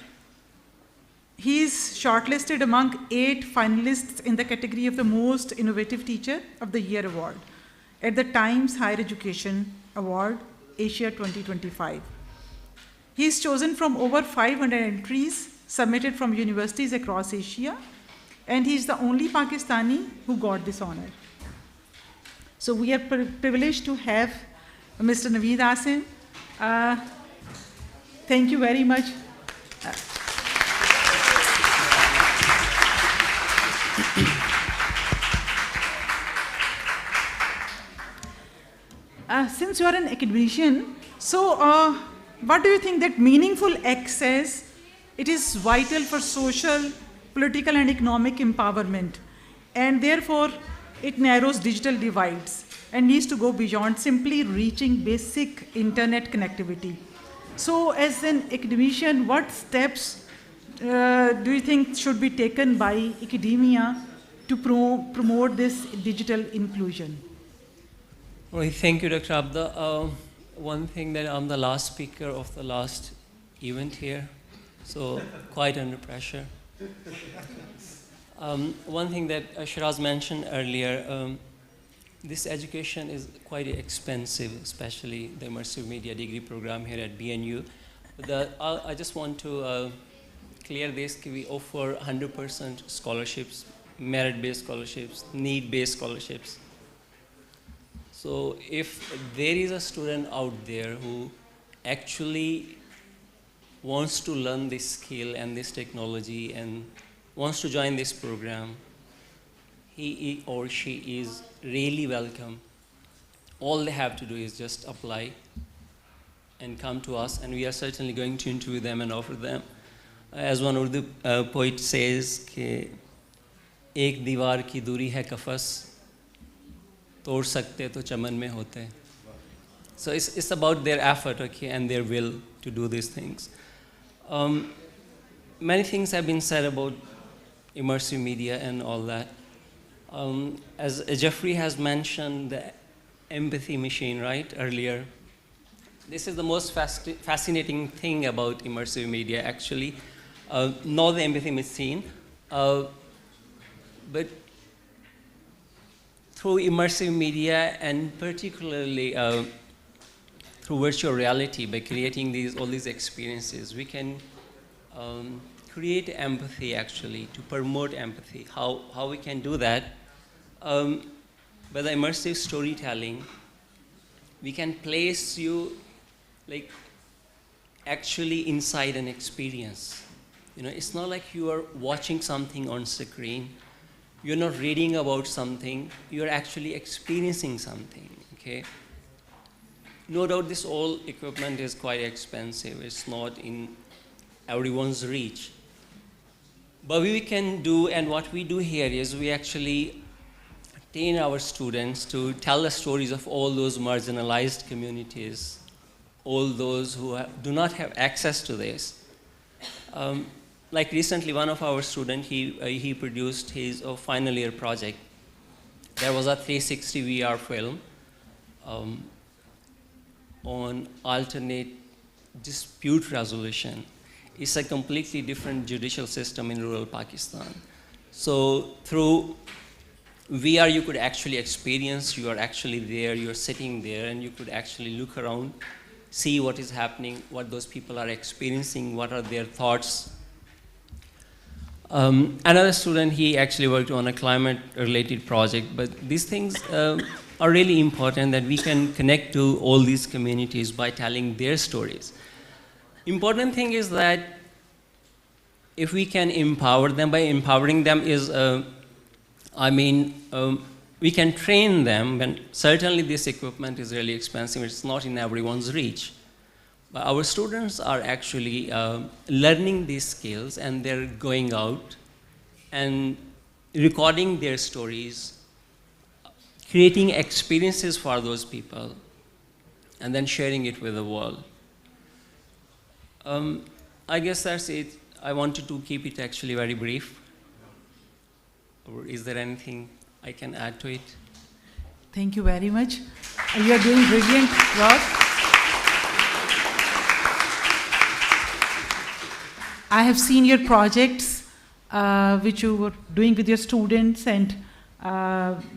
He is shortlisted among 8 finalists in the category of the Most Innovative Teacher of the Year award at the Times Higher Education Award, Asia 2025. He is chosen from over 500 entries submitted from universities across Asia, and he is the only Pakistani who got this honor. So we are privileged to have Mr. Naveed Asim. Thank you very much. Since you are an academician, so what do you think that meaningful access, it is vital for social, political, and economic empowerment, and therefore it narrows digital divides and needs to go beyond simply reaching basic internet connectivity. So as an academician, what steps do you think should be taken by academia to promote this digital inclusion? Well, thank you, Dr. Abda. One thing that I'm the last speaker of the last event here, so quite under pressure. One thing that Shiraz mentioned earlier, this education is quite expensive, especially the immersive media degree program here at BNU. I just want to clear this, we offer 100% scholarships, merit-based scholarships, need-based scholarships. So if there is a student out there who actually wants to learn this skill and this technology and wants to join this program, he or she is really welcome. All they have to do is just apply and come to us, and we are certainly going to interview them and offer them. As one Urdu poet says, कि एक दीवार की दूरी है कफस, तोड़ सकते तो चमन में होते. So it's about their effort, okay, and their will to do these things. Many things have been said about immersive media and all that. As Jeffrey has mentioned, the empathy machine, right, earlier. This is the most fascinating thing about immersive media, actually. Not the empathy machine, but through immersive media and particularly through virtual reality, by creating all these experiences, we can create empathy, actually, to promote empathy. How we can do that? By the immersive storytelling, we can place you like actually inside an experience. You know, it's not like you are watching something on screen. You're not reading about something. You're actually experiencing something, okay? no doubt this all equipment is quite expensive. It's not in everyone's reach. But we can do, and what we do here is we actually train our students to tell the stories of all those marginalized communities, all those who do not have access to this. Like recently, one of our students, he produced his final year project. There was a 360 VR film on alternate dispute resolution. It's a completely different judicial system in rural Pakistan. So through VR, you could actually experience, you are actually there, you're sitting there, and you could actually look around, see what is happening, what those people are experiencing, what are their thoughts. Another student, he actually worked on a climate-related project, but these things are really important that we can connect to all these communities by telling their stories. Important thing is that if we can empower them, by empowering them is, we can train them, and certainly this equipment is really expensive, it's not in everyone's reach. But our students are actually learning these skills, and they're going out and recording their stories, creating experiences for those people, and then sharing it with the world. I guess that's it. I wanted to keep it actually very brief. Or is there anything I can add to it? Thank you very much. You are doing brilliant work. I have seen your projects, which you were doing with your students, and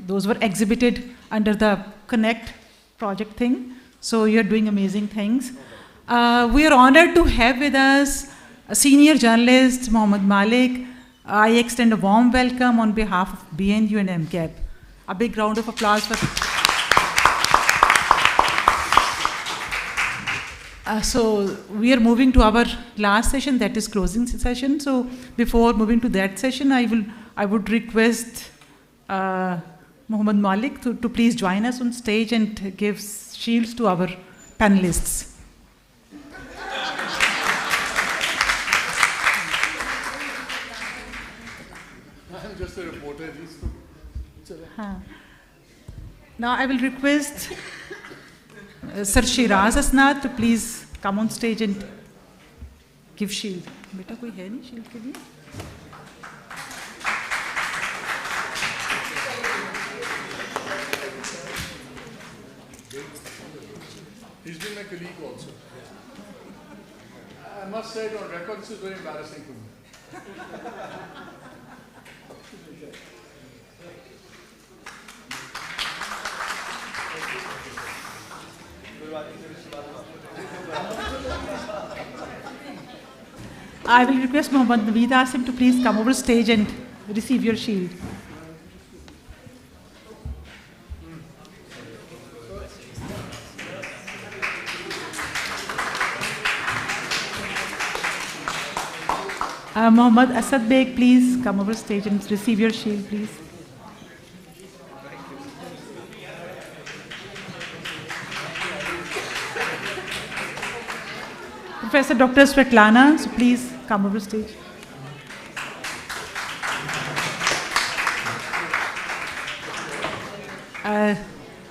those were exhibited under the Connect project thing. So you're doing amazing things. We are honored to have with us a senior journalist, Mohammad Malik. I extend a warm welcome on behalf of BNU and MCAP. A big round of applause for. So we are moving to our last session, that is closing session. So before moving to that session, I would request Mohammad Malik to please join us on stage and give shields to our panelists. I'm just a reporter. Now I will request Sir Shiraz Asnad to please come on stage and give shield. Beta koi hai nahi shield ke liye? He's been my colleague also. I must say it on record, this is very embarrassing for me. I will request Mohammad Naveed Asim to please come over stage and receive your shield. Mohammad Asad Beg, please come over stage and receive your shield, please. Professor Dr. Svetlana, so please come over stage.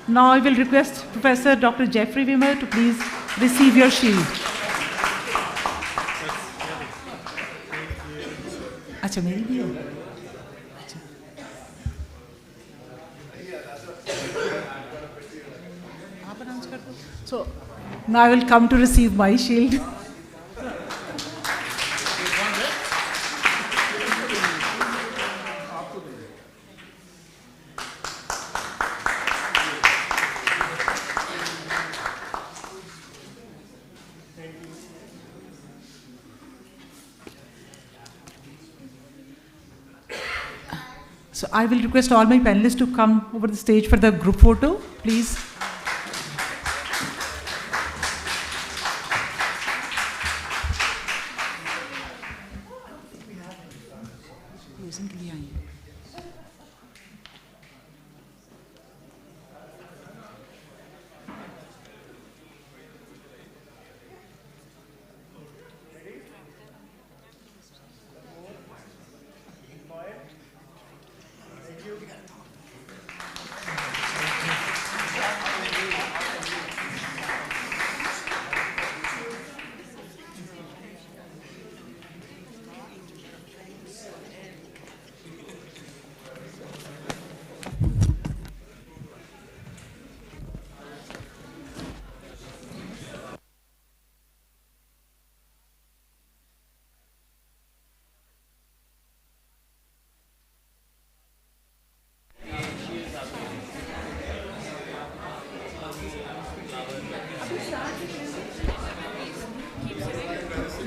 Now I will request Professor Dr. Jeffrey Wimmer to please receive your shield. अच्छा मेरी भी है अच्छा आप announce कर दो so now I will come to receive my shield. So I will request all my panelists to come over the stage for the group photo, please.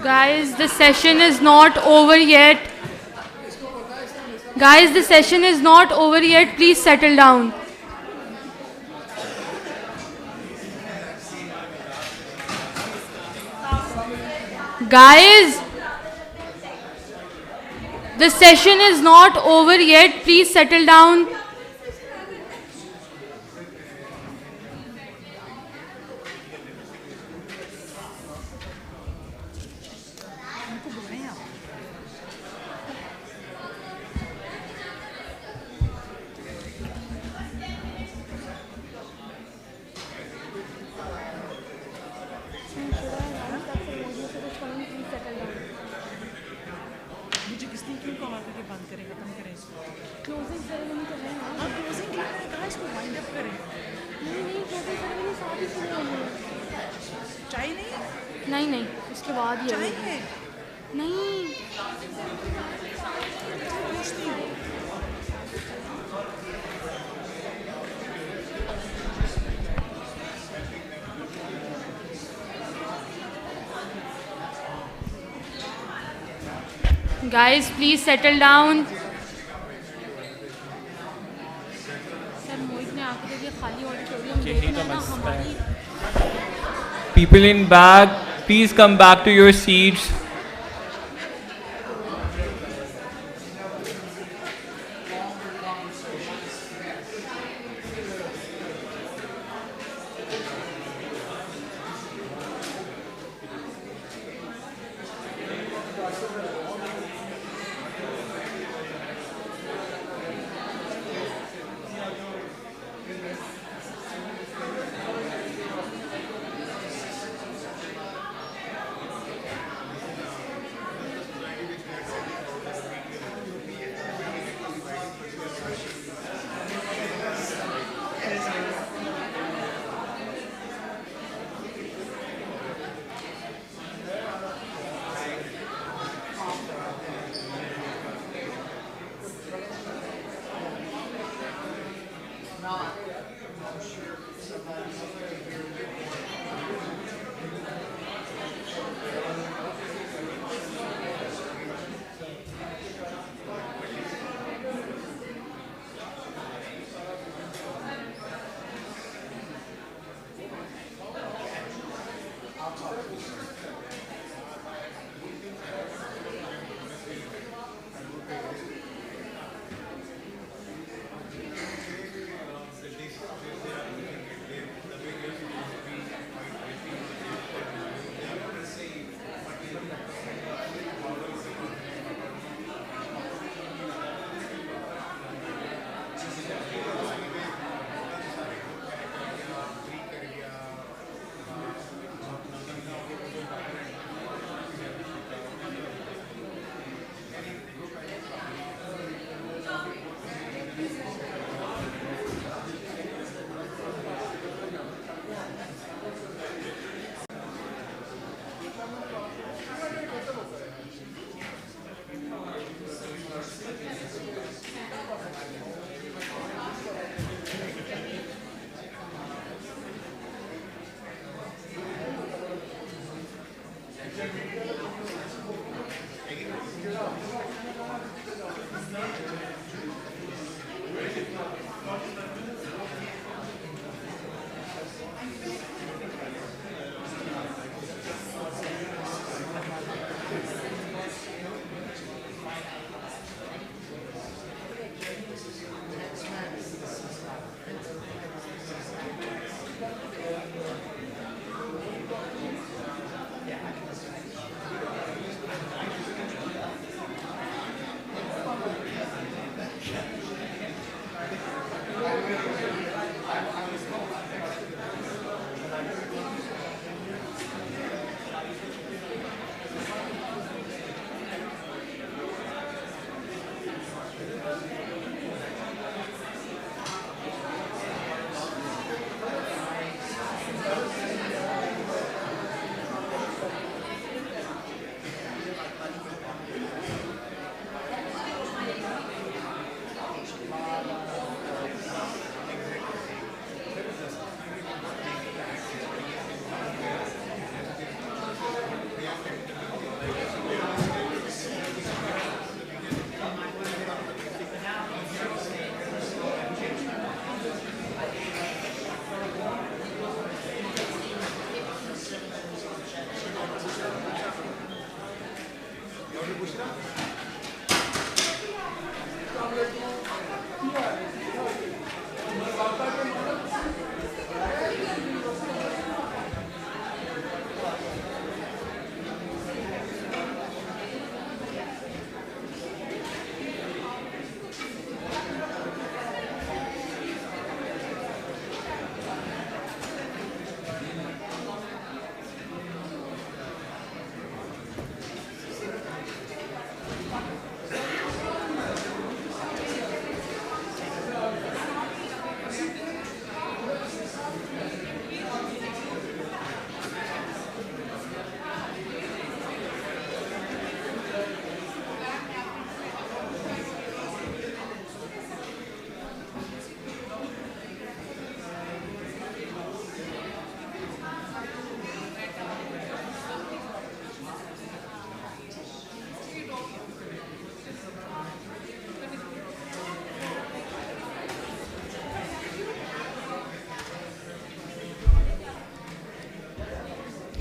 Guys, the session is not over yet. Guys, the session is not over yet. Please settle down. Guys, the session is not over yet. Please settle down. मुझे किसने क्यों कहा कि बंद करें खत्म करें इसको क्लोजिंग सेरेमनी तो है ना हाँ क्लोजिंग के लिए कहा इसको वाइंड अप करें नहीं क्लोजिंग सेरेमनी साथ ही शुरू होनी है चाय नहीं नहीं इसके बाद ही चाय है नहीं पूछती हूँ Guys, please settle down. Sir Mohit ने आकर देखिए खाली ऑडिटोरियम देखना ना हमारी People in back, please come back to your seats.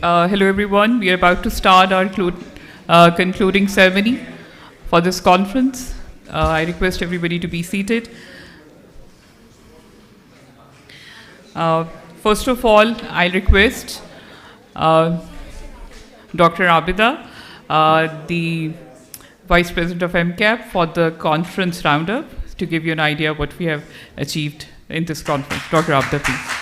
Hello everyone. We are about to start our concluding ceremony for this conference. I request everybody to be seated. First of all, I request Dr. Abida, the Vice President of MCAP, for the conference roundup to give you an idea of what we have achieved in this conference. Dr. Abida, please.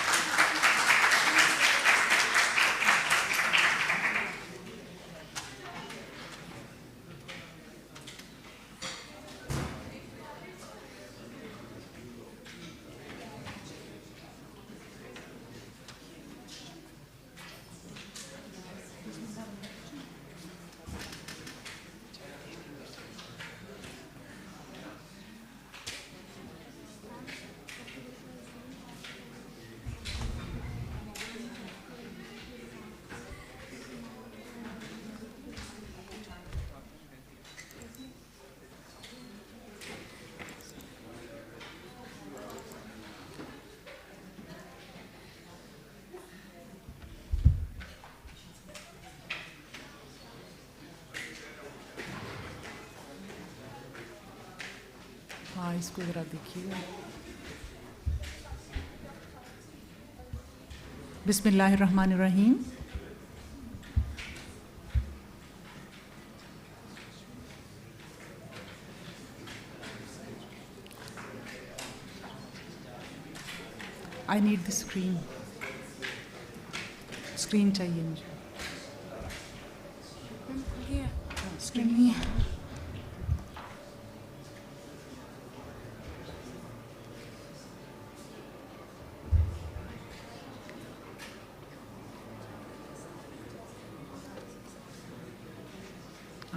हाँ इसको ज़रा देखिएगा. बिस्मिल्लाहिर्रहमानिर्रहीम. I need the screen. Screen चाहिए मुझे. Screen.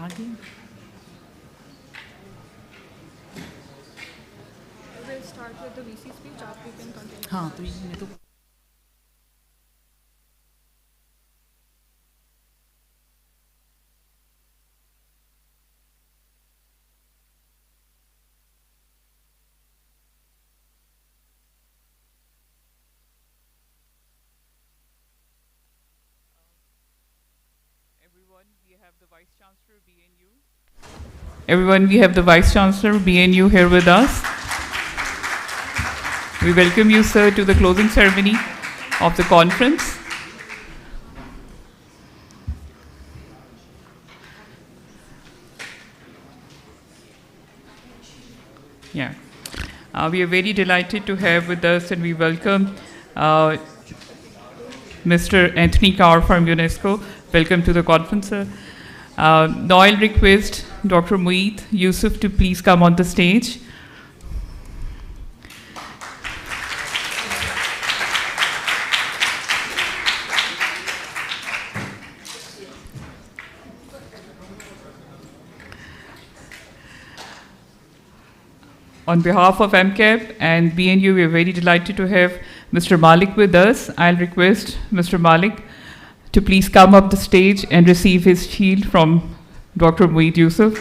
आगे. We'll start with the VC speech. After you can continue. हाँ तो ये तो Everyone, we have the Vice Chancellor BNU here with us. We welcome you, sir, to the closing ceremony of the conference. Yeah. We are very delighted to have with us, and we welcome Mr. Anthony Kaur from UNESCO. Welcome to the conference, sir. Now I'll request Dr. Mueet Yusuf to please come on the stage. On behalf of MCAP and BNU, we are very delighted to have Mr. Malik with us. I'll request Mr. Malik to please come up the stage and receive his shield from Dr. Mueet Yusuf.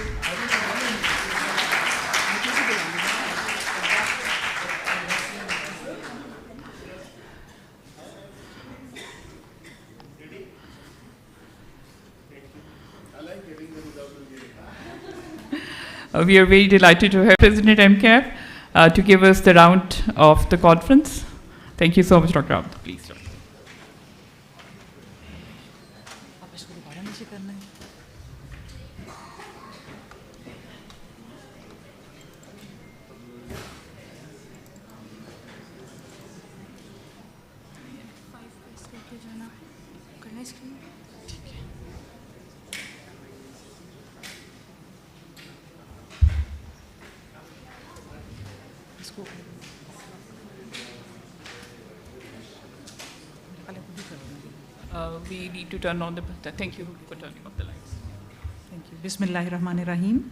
We are very delighted to have President MCAP to give us the round of the conference. Thank you so much, Dr. Abd. Please, sir. We need to turn on the. Thank you for turning off the lights. Thank you. Bismillahirrahmanirrahim.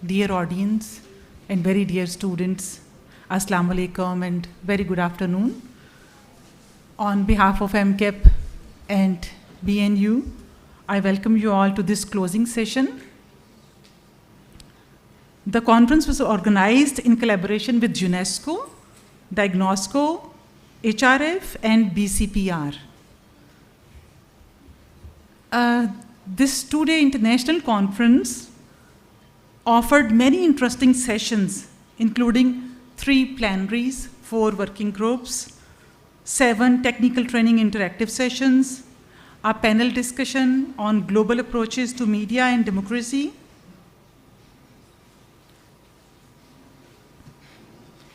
Dear audience and very dear students, Assalamu alaikum and very good afternoon. On behalf of MCAP and BNU, I welcome you all to this closing session. The conference was organized in collaboration with UNESCO, Diagnosco, HRF and BCPR. This two-day international conference offered many interesting sessions, including 3 plenaries, 4 working groups, 7 technical training interactive sessions, a panel discussion on global approaches to media and democracy,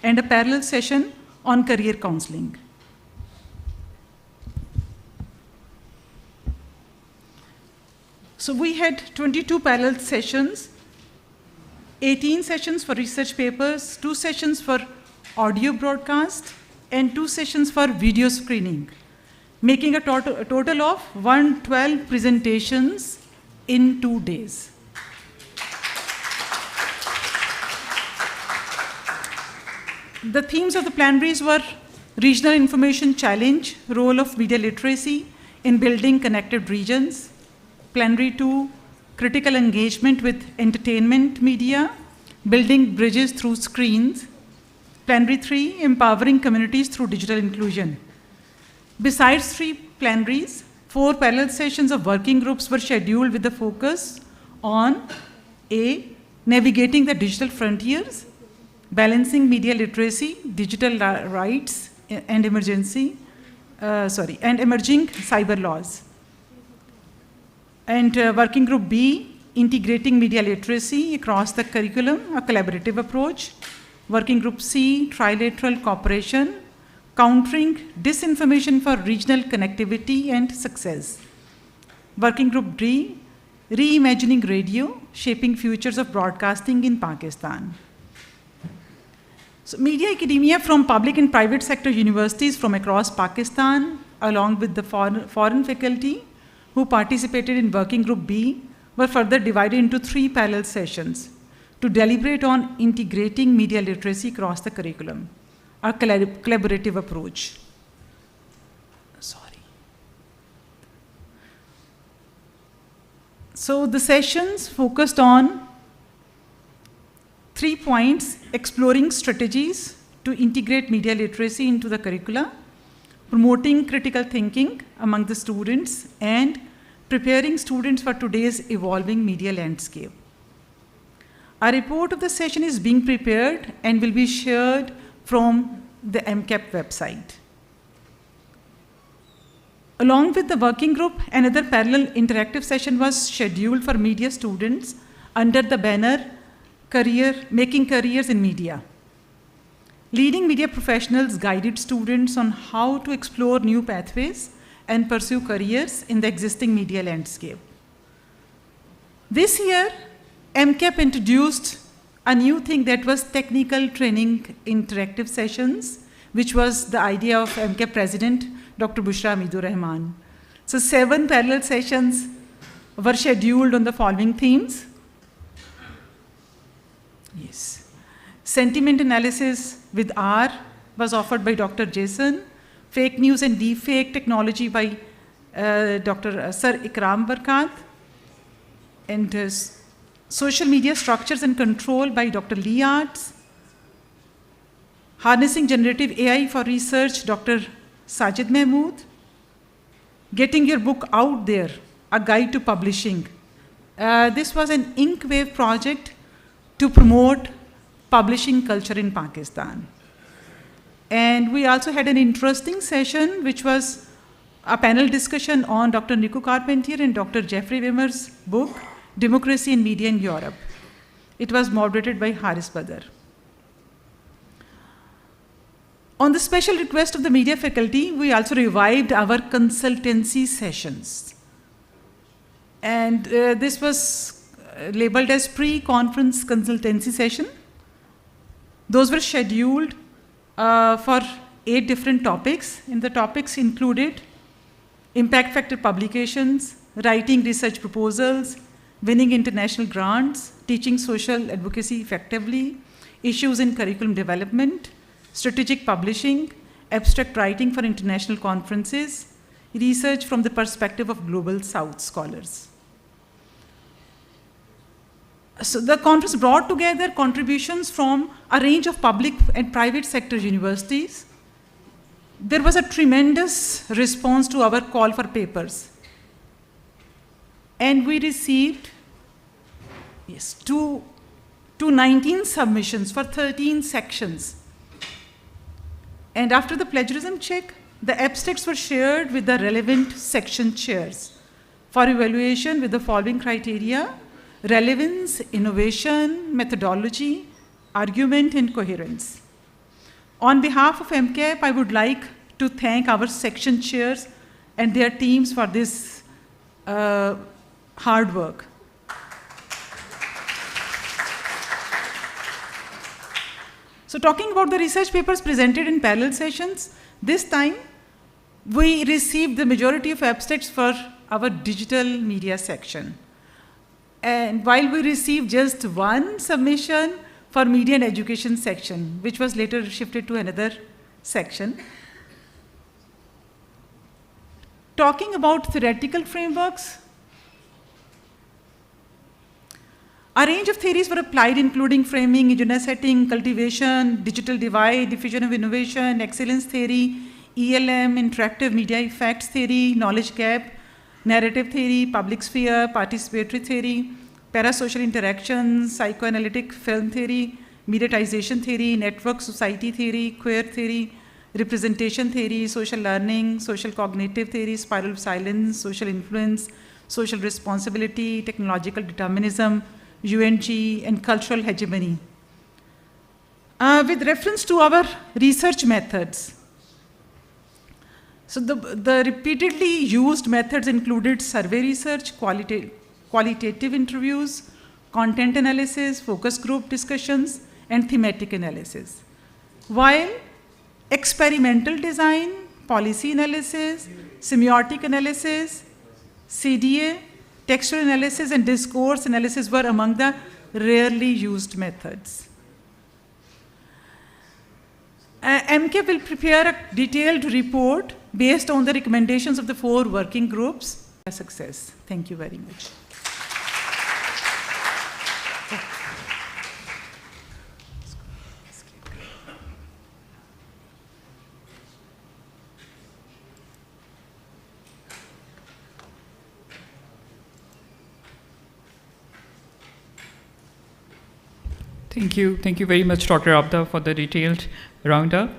and a parallel session on career counseling. So we had 22 parallel sessions, 18 sessions for research papers, 2 sessions for audio broadcast, and 2 sessions for video screening, making a total of 112 presentations in 2 days. The themes of the plenaries were regional information challenge, role of media literacy in building connected regions. Plenary 2, critical engagement with entertainment media, building bridges through screens. Plenary 3, empowering communities through digital inclusion. Besides 3 plenaries, 4 parallel sessions of working groups were scheduled with the focus on A, navigating the digital frontiers, balancing media literacy, digital rights, and emerging cyber laws. And working group B, integrating media literacy across the curriculum, a collaborative approach. Working group C, trilateral cooperation, countering disinformation for regional connectivity and success. Working group D, reimagining radio, shaping futures of broadcasting in Pakistan. So media academia from public and private sector universities from across Pakistan, along with the foreign faculty who participated in working group B, were further divided into 3 parallel sessions to deliberate on integrating media literacy across the curriculum, a collaborative approach. So the sessions focused on 3 points: exploring strategies to integrate media literacy into the curricula, promoting critical thinking among the students, and preparing students for today's evolving media landscape. A report of the session is being prepared and will be shared from the MCAP website. Along with the working group, another parallel interactive session was scheduled for media students under the banner Making Careers in Media. Leading media professionals guided students on how to explore new pathways and pursue careers in the existing media landscape. This year, MCAP introduced a new thing that was technical training interactive sessions, which was the idea of MCAP President, Dr. Bushra Amidur Rahman. So 7 parallel sessions were scheduled on the following themes. Yes. Sentiment analysis with R was offered by Dr. Jason. Fake news and deepfake technology by Dr. Sir Ikram Barkat. And social media structures and control by Dr. Lee Arts. Harnessing generative AI for research, Dr. Sajid Mahmood. Getting your book out there, a guide to publishing. This was an InkWave project to promote publishing culture in Pakistan. And we also had an interesting session, which was a panel discussion on Dr. Nico Carpentier and Dr. Jeffrey Wimmer's book, Democracy and Media in Europe. It was moderated by Haris Badar. On the special request of the media faculty, we also revived our consultancy sessions. And this was labeled as pre-conference consultancy session. Those were scheduled for 8 different topics, and the topics included impact factor publications, writing research proposals, winning international grants, teaching social advocacy effectively, issues in curriculum development, strategic publishing, abstract writing for international conferences, research from the perspective of Global South scholars. So the conference brought together contributions from a range of public and private sector universities. There was a tremendous response to our call for papers. And we received, yes, 19 submissions for 13 sections. And after the plagiarism check, the abstracts were shared with the relevant section chairs for evaluation with the following criteria: relevance, innovation, methodology, argument, and coherence. On behalf of MCAP, I would like to thank our section chairs and their teams for this hard work. So talking about the research papers presented in parallel sessions, this time we received the majority of abstracts for our digital media section. And while we received just one submission for media and education section, which was later shifted to another section. Talking about theoretical frameworks, a range of theories were applied, including framing, agenda setting, cultivation, digital divide, diffusion of innovation, excellence theory, ELM, interactive media effects theory, knowledge gap, narrative theory, public sphere, participatory theory, parasocial interactions, psychoanalytic film theory, mediatization theory, network society theory, queer theory, representation theory, social learning, social cognitive theory, spiral of silence, social influence, social responsibility, technological determinism, UNG, and cultural hegemony. With reference to our research methods, so the repeatedly used methods included survey research, qualitative interviews, content analysis, focus group discussions, and thematic analysis. While experimental design, policy analysis, semiotic analysis, CDA, textual analysis, and discourse analysis were among the rarely used methods. MCAP will prepare a detailed report based on the recommendations of the 4 working groups. A success. Thank you very much. Thank you very much, Dr. Abda, for the detailed roundup.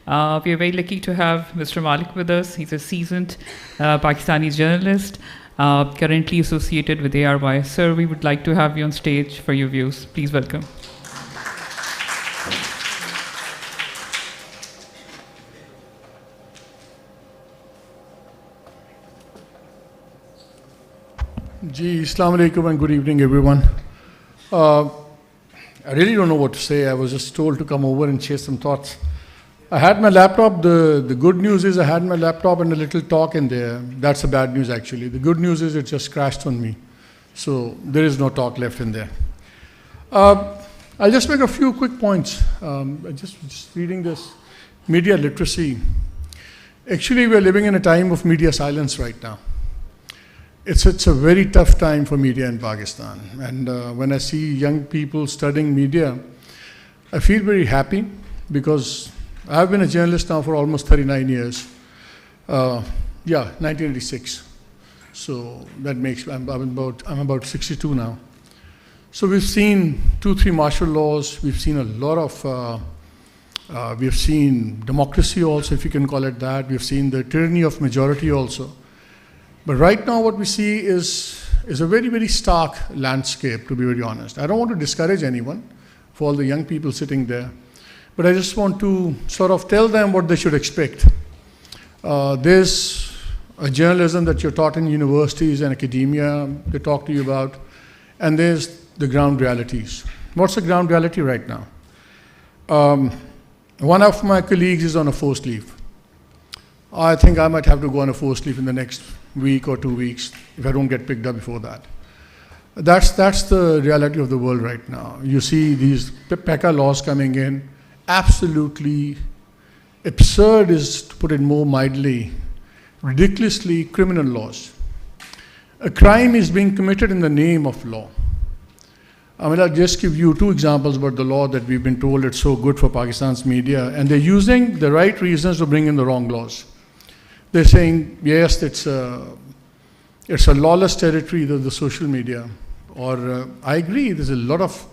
We are very lucky to have Mr. Malik with us. He's a seasoned Pakistani journalist, currently associated with ARY. Sir, we would like to have you on stage for your views. Please welcome. Ji, Assalamu alaikum and good evening, everyone. I really don't know what to say. I was just told to come over and share some thoughts. I had my laptop. The good news is I had my laptop and a little talk in there. That's the bad news, actually. The good news is it just crashed on me. So there is no talk left in there. I'll just make a few quick points. Just reading this media literacy. Actually, we're living in a time of media silence right now. It's a very tough time for media in Pakistan. And when I see young people studying media, I feel very happy because I've been a journalist now for almost 39 years. 1986. So that makes, I'm about 62 now. So we've seen 2-3 martial laws. We've seen a lot of, we've seen democracy also, if you can call it that. We've seen the tyranny of majority also. But right now what we see is a very, very stark landscape, to be very honest. I don't want to discourage anyone for all the young people sitting there, but I just want to sort of tell them what they should expect. There's a journalism that you're taught in universities and academia, they talk to you about, and there's the ground realities. What's the ground reality right now? One of my colleagues is on a forced leave. I think I might have to go on a forced leave in the next week or 2 weeks if I don't get picked up before that. That's the reality of the world right now. You see these PECA laws coming in, absolutely absurd is, to put it more mildly, ridiculously criminal laws. A crime is being committed in the name of law. I mean, I'll just give you 2 examples about the law that we've been told it's so good for Pakistan's media, and they're using the right reasons to bring in the wrong laws. They're saying, yes, it's It's a lawless territory, the social media. Or I agree, there's a lot of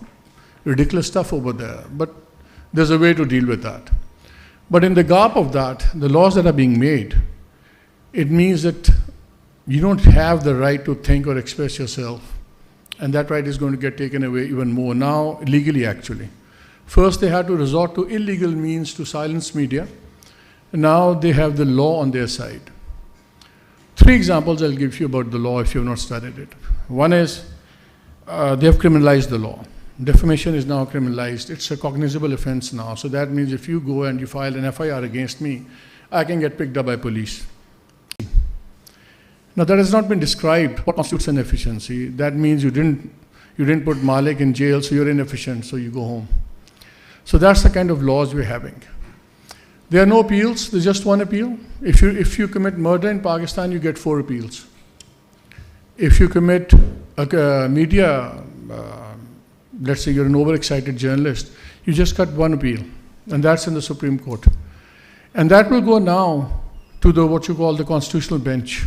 ridiculous stuff over there, but there's a way to deal with that. But in the gap of that, the laws that are being made, it means that you don't have the right to think or express yourself. And that right is going to get taken away even more now, legally actually. First, they had to resort to illegal means to silence media. Now they have the law on their side. 3 examples I'll give you about the law if you have not studied it. One is they have criminalized the law. Defamation is now criminalized. It's a cognizable offense now. So that means if you go and you file an FIR against me, I can get picked up by police. Now that has not been described. What constitutes an efficiency? That means you didn't put Malik in jail, so you're inefficient, so you go home. So that's the kind of laws we're having. There are no appeals, there's just one appeal. If you commit murder in Pakistan, you get 4 appeals. If you commit media, let's say you're an overexcited journalist, you just got 1 appeal, and that's in the Supreme Court. And that will go now to what you call the constitutional bench,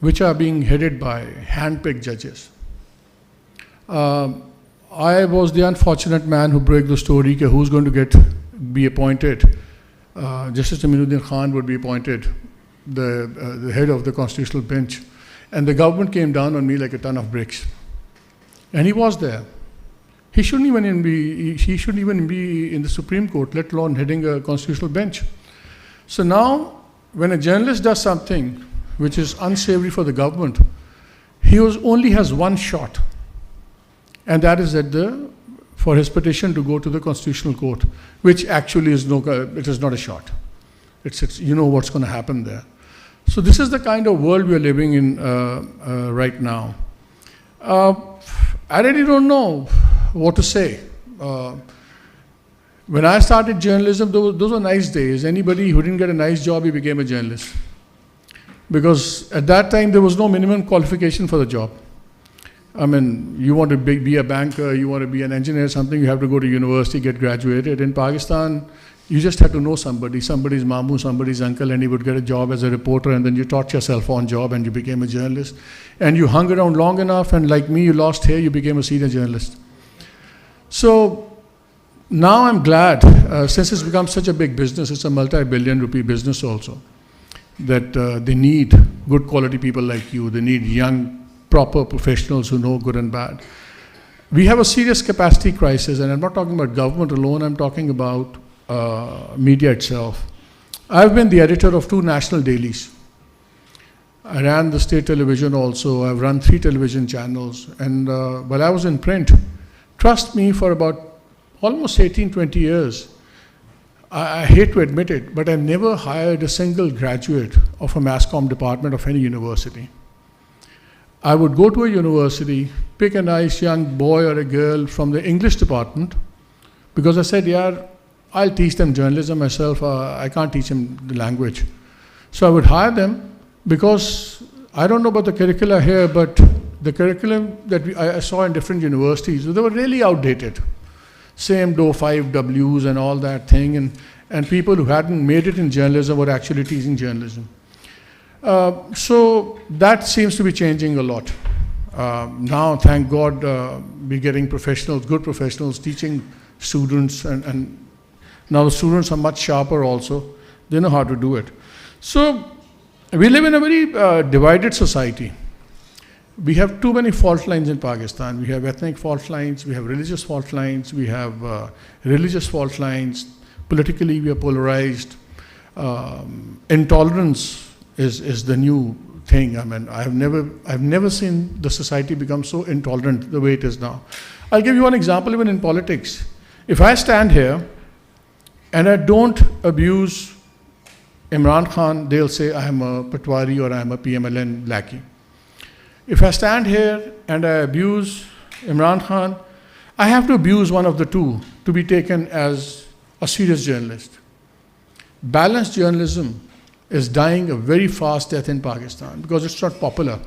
which are being headed by hand-picked judges. I was the unfortunate man who broke the story who's going to be appointed. Justice Aminuddin Khan would be appointed the head of the constitutional bench. And the government came down on me like a ton of bricks. And he was there. He shouldn't even be in the Supreme Court, let alone heading a constitutional bench. So now, when a journalist does something which is unsavory for the government, he only has 1 shot. And that is for his petition to go to the Constitutional Court, which actually is it is not a shot. It's you know what's going to happen there. So this is the kind of world we are living in right now. I really don't know what to say. When I started journalism, those were nice days. Anybody who didn't get a nice job, he became a journalist. Because at that time, there was no minimum qualification for the job. I mean, you want to be a banker, you want to be an engineer or something, you have to go to university, get graduated. In Pakistan, you just had to know somebody's mamu, somebody's uncle, and he would get a job as a reporter, and then you taught yourself on job and you became a journalist. And you hung around long enough, and like me, you lost hair, you became a senior journalist. So now I'm glad, since it's become such a big business, it's a multi-billion rupee business also, that they need good quality people like you. They need young, proper professionals who know good and bad. We have a serious capacity crisis, and I'm not talking about government alone, I'm talking about media itself. I've been the editor of 2 national dailies. I ran the state television also. I've run 3 television channels. And while I was in print, trust me, for about almost 18, 20 years, I hate to admit it, but I've never hired a single graduate of a mass comm department of any university. I would go to a university, pick a nice young boy or a girl from the English department, because I said, yeah, I'll teach them journalism myself. I can't teach them the language. So I would hire them because I don't know about the curricula here, but the curriculum that I saw in different universities, they were really outdated. Same 5 Ws and all that thing, and people who hadn't made it in journalism were actually teaching journalism. So that seems to be changing a lot. Now, thank God, we're getting professionals, good professionals, teaching students, and now the students are much sharper also. They know how to do it. So we live in a very divided society. We have too many fault lines in Pakistan. We have ethnic fault lines, we have religious fault lines, we have religious fault lines. Politically, we are polarized. Intolerance is the new thing. I mean, I've never seen the society become so intolerant the way it is now. I'll give you one example even in politics. If I stand here and I don't abuse Imran Khan, they'll say I am a Patwari or I am a PMLN lackey. If I stand here and I abuse Imran Khan, I have to abuse one of the two to be taken as a serious journalist. Balanced journalism is dying a very fast death in Pakistan because it's not popular.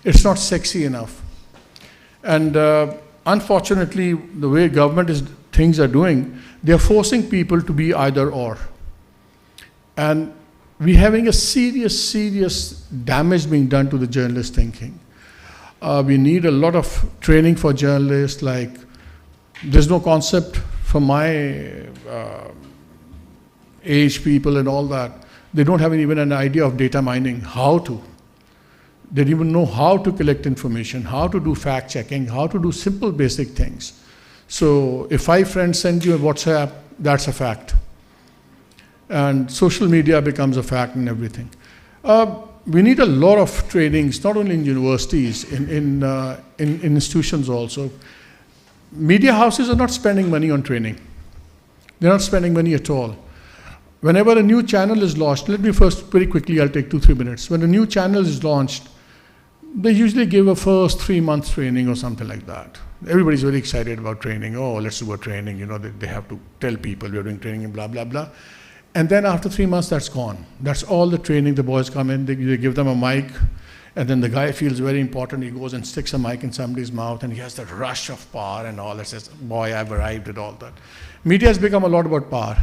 It's not sexy enough. And unfortunately, the way things are doing, they're forcing people to be either or. And we're having a serious damage being done to the journalist thinking. We need a lot of training for journalists, like there's no concept for my age people and all that. They don't have even an idea of data mining, how to. They don't even know how to collect information, how to do fact checking, how to do simple basic things. So if 5 friends send you a WhatsApp, that's a fact. And social media becomes a fact and everything. We need a lot of trainings, not only in universities, in institutions also. Media houses are not spending money on training. They're not spending money at all. Whenever a new channel is launched, let me first, very quickly, I'll take 2-3 minutes. When a new channel is launched, they usually give a first 3-month training or something like that. Everybody's very excited about training. Oh, let's do a training. You know, they have to tell people we're doing training and blah, blah, blah. And then after 3 months, that's gone. That's all the training. The boys come in, they give them a mic, and then the guy feels very important. He goes and sticks a mic in somebody's mouth, and he has that rush of power and all that. Says, boy, I've arrived at all that. Media has become a lot about power.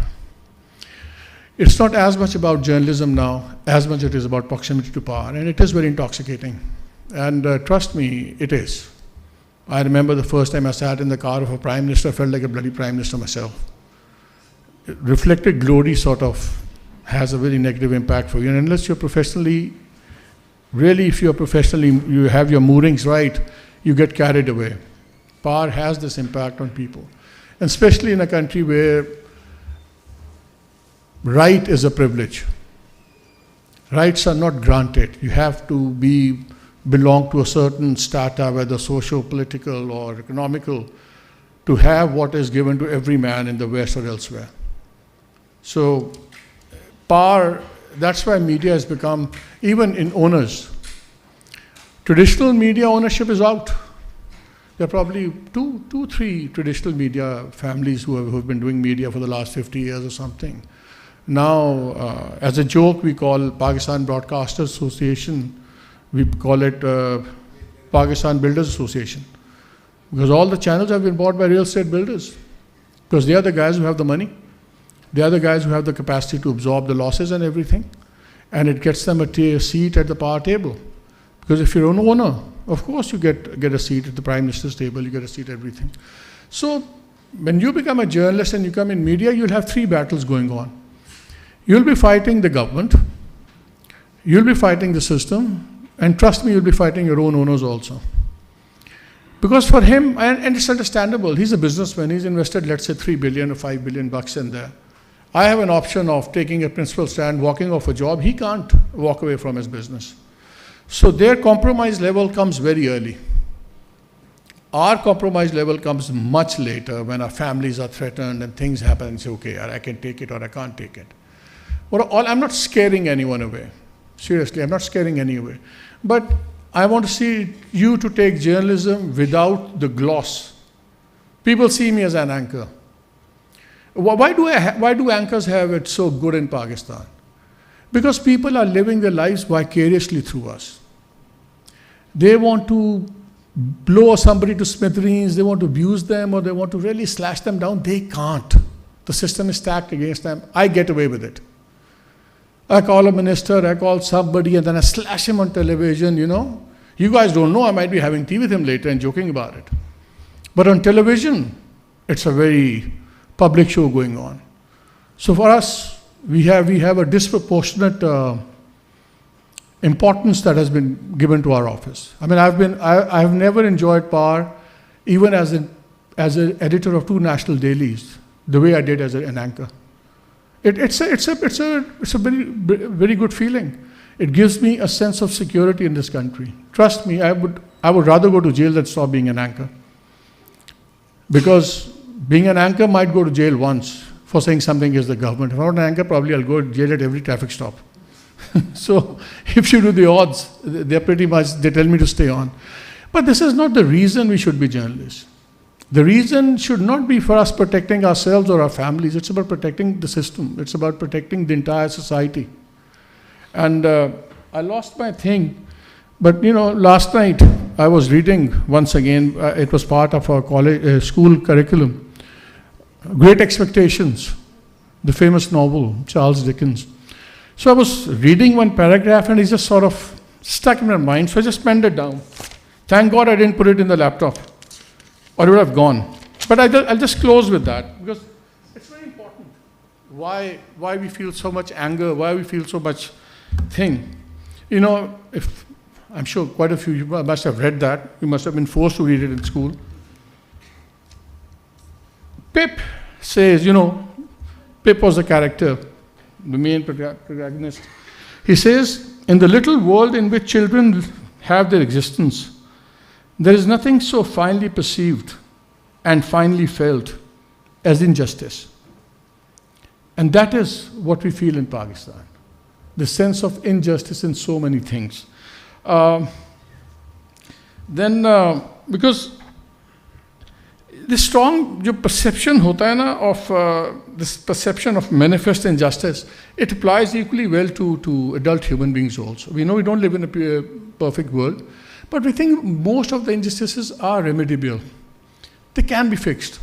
It's not as much about journalism now, as much it is about proximity to power, and it is very intoxicating. And trust me, it is. I remember the first time I sat in the car of a prime minister, I felt like a bloody prime minister myself. Reflected glory sort of has a very negative impact for you. And unless you're professionally, really if you're professionally, you have your moorings right, you get carried away. Power has this impact on people. And especially in a country where right is a privilege. Rights are not granted. You have to belong to a certain strata, whether social, political, or economical, to have what is given to every man in the West or elsewhere. So power, that's why media has become, even in owners, traditional media ownership is out. There are probably 2-3 traditional media families who have been doing media for the last 50 years or something. Now, as a joke, we call Pakistan Broadcasters Association, we call it Pakistan Builders Association. Because all the channels have been bought by real estate builders. Because they are the guys who have the money. They are the guys who have the capacity to absorb the losses and everything. And it gets them a seat at the power table. Because if you're an owner, of course you get a seat at the Prime Minister's table, you get a seat at everything. So when you become a journalist and you come in media, you'll have 3 battles going on. You'll be fighting the government, you'll be fighting the system, and trust me, you'll be fighting your own owners also. Because for him, and it's understandable, he's a businessman, he's invested, let's say, $3 billion or $5 billion bucks in there. I have an option of taking a principal stand, walking off a job. He can't walk away from his business. So their compromise level comes very early. Our compromise level comes much later when our families are threatened and things happen and say, okay, I can take it or I can't take it. I'm not scaring anyone away. Seriously, I'm not scaring anyone away. But I want to see you to take journalism without the gloss. People see me as an anchor. Why do anchors have it so good in Pakistan? Because people are living their lives vicariously through us. They want to blow somebody to smithereens, they want to abuse them, or they want to really slash them down. They can't. The system is stacked against them. I get away with it. I call a minister, I call somebody, and then I slash him on television, you know. You guys don't know, I might be having tea with him later and joking about it. But on television, it's a very public show going on. So for us, we have a disproportionate importance that has been given to our office. I mean, I have never enjoyed power, even as an editor of 2 national dailies, the way I did as an anchor. It's a very good feeling. It gives me a sense of security in this country. Trust me, I would rather go to jail than stop being an anchor. Because being an anchor might go to jail once for saying something against the government. If I'm not an anchor, probably I'll go to jail at every traffic stop. So if you do the odds, they tell me to stay on. But this is not the reason we should be journalists. The reason should not be for us protecting ourselves or our families. It's about protecting the system. It's about protecting the entire society. And I lost my thing. But, you know, last night I was reading once again. It was part of our school curriculum. Great Expectations, the famous novel, Charles Dickens. So I was reading one paragraph and it just sort of stuck in my mind, so I just penned it down. Thank God I didn't put it in the laptop, or it would have gone. But I'll just close with that, because it's very important. Why we feel so much anger, why we feel so much thing. You know, I'm sure quite a few you must have read that. You must have been forced to read it in school. Pip says, Pip was the character, the main protagonist. He says, in the little world in which children have their existence, there is nothing so finely perceived and finely felt as injustice. And that is what we feel in Pakistan, the sense of injustice in so many things. Because the strong perception hota hai na, of this perception of manifest injustice, it applies equally well to adult human beings also. We know we don't live in a perfect world, but we think most of the injustices are remediable. They can be fixed.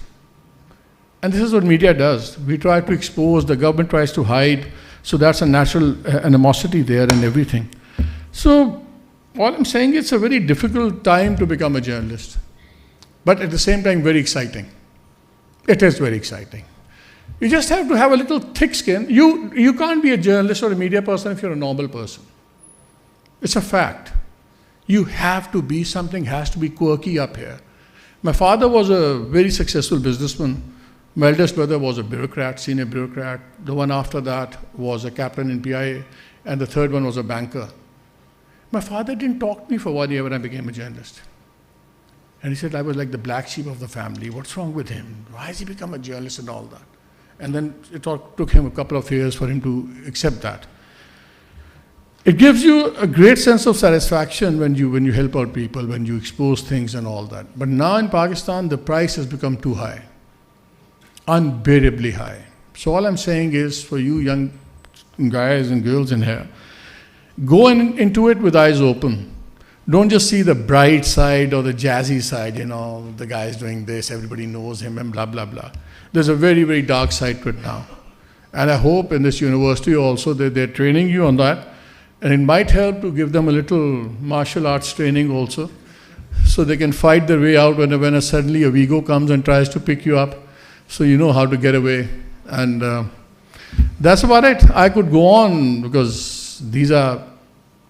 And this is what media does. We try to expose, the government tries to hide, so that's a natural animosity there and everything. So all I'm saying, it's a very difficult time to become a journalist, but at the same time very exciting. It is very exciting. You just have to have a little thick skin. You can't be a journalist or a media person if you're a normal person. It's a fact. You have to be, something has to be quirky up here. My father was a very successful businessman. My eldest brother was a bureaucrat, senior bureaucrat. The one after that was a captain in PIA, and the third one was a banker. My father didn't talk to me for 1 year when I became a journalist. And he said I was like the black sheep of the family. What's wrong with him? Why has he become a journalist and all that? And then it took him a couple of years for him to accept that. It gives you a great sense of satisfaction when you help out people, when you expose things and all that. But now in Pakistan, the price has become too high, unbearably high. So all I'm saying is, for you young guys and girls in here, go into it with eyes open. Don't just see the bright side or the jazzy side, the guy's doing this, everybody knows him and blah, blah, blah. There's a very, very dark side to it now. And I hope in this university also that they're training you on that. And it might help to give them a little martial arts training also, so they can fight their way out when suddenly a Vigo comes and tries to pick you up, so you know how to get away. And that's about it. I could go on, because these are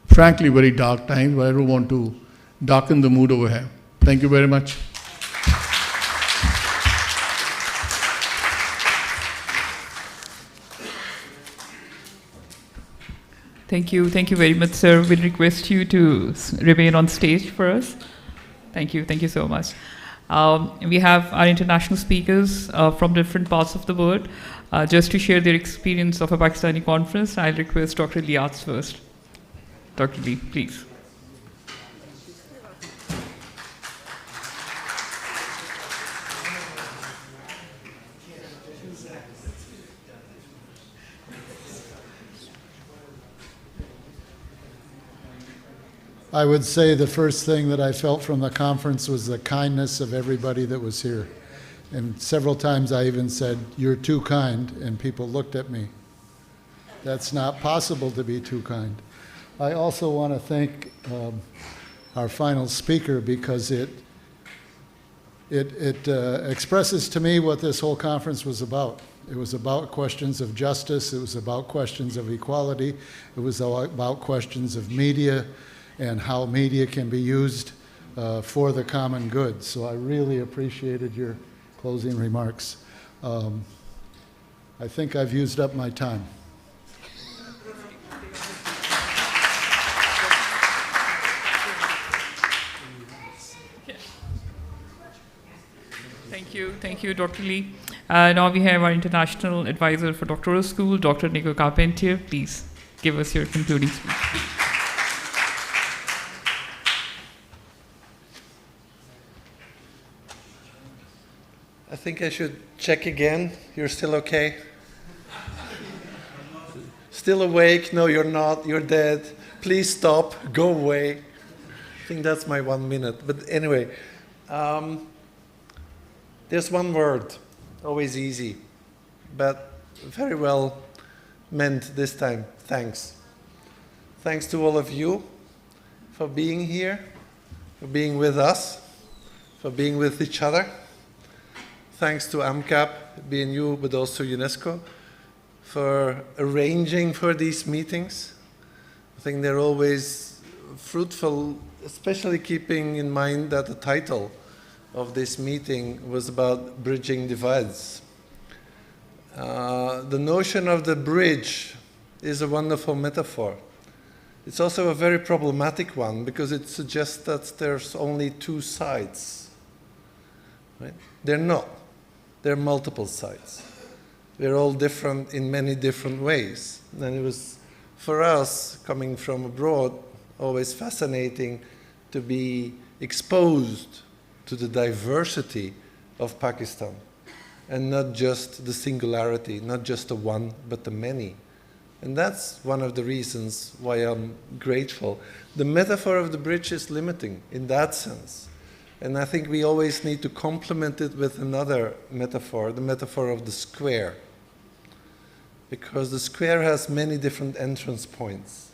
frankly very dark times, but I don't want to darken the mood over here. Thank you very much. Thank you very much, sir. We'll request you to remain on stage for us. Thank you so much. We have our international speakers from different parts of the world. Just to share their experience of a Pakistani conference, I'll request Dr. Liaz first. Dr. Lee, please. I would say the first thing that I felt from the conference was the kindness of everybody that was here. And several times I even said, "You're too kind," and people looked at me. That's not possible to be too kind. I also want to thank our final speaker, because it expresses to me what this whole conference was about. It was about questions of justice. It was about questions of equality. It was about questions of media and how media can be used for the common good. So I really appreciated your closing remarks. I think I've used up my time. Thank you, Dr. Lee. Now we have our international advisor for doctoral school, Dr. Nico Carpentier. Please give us your concluding speech. I think I should check again. You're still okay? Still awake? No, you're not. You're dead. Please stop. Go away. I think that's my 1 minute. But anyway, there's one word, always easy, but very well meant this time thanks. Thanks to all of you for being here, for being with us, for being with each other. Thanks to MCAP, BNU, but also UNESCO for arranging for these meetings. I think they're always fruitful, especially keeping in mind that the title of this meeting was about bridging divides. The notion of the bridge is a wonderful metaphor. It's also a very problematic one because it suggests that there's only two sides. Right? They're not. There are multiple sides. We're all different in many different ways. And it was, for us, coming from abroad, always fascinating to be exposed to the diversity of Pakistan, and not just the singularity, not just the one, but the many. And that's one of the reasons why I'm grateful. The metaphor of the bridge is limiting in that sense. And I think we always need to complement it with another metaphor, the metaphor of the square. Because the square has many different entrance points.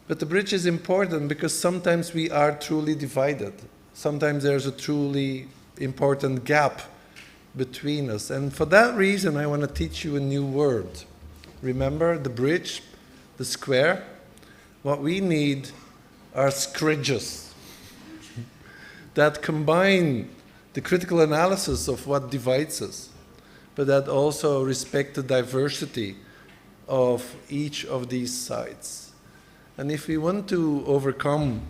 But the bridge is important because sometimes we are truly divided. Sometimes there's a truly important gap between us. And for that reason, I want to teach you a new word. Remember the bridge, the square? What we need are scridges that combine the critical analysis of what divides us, but that also respect the diversity of each of these sides. And if we want to overcome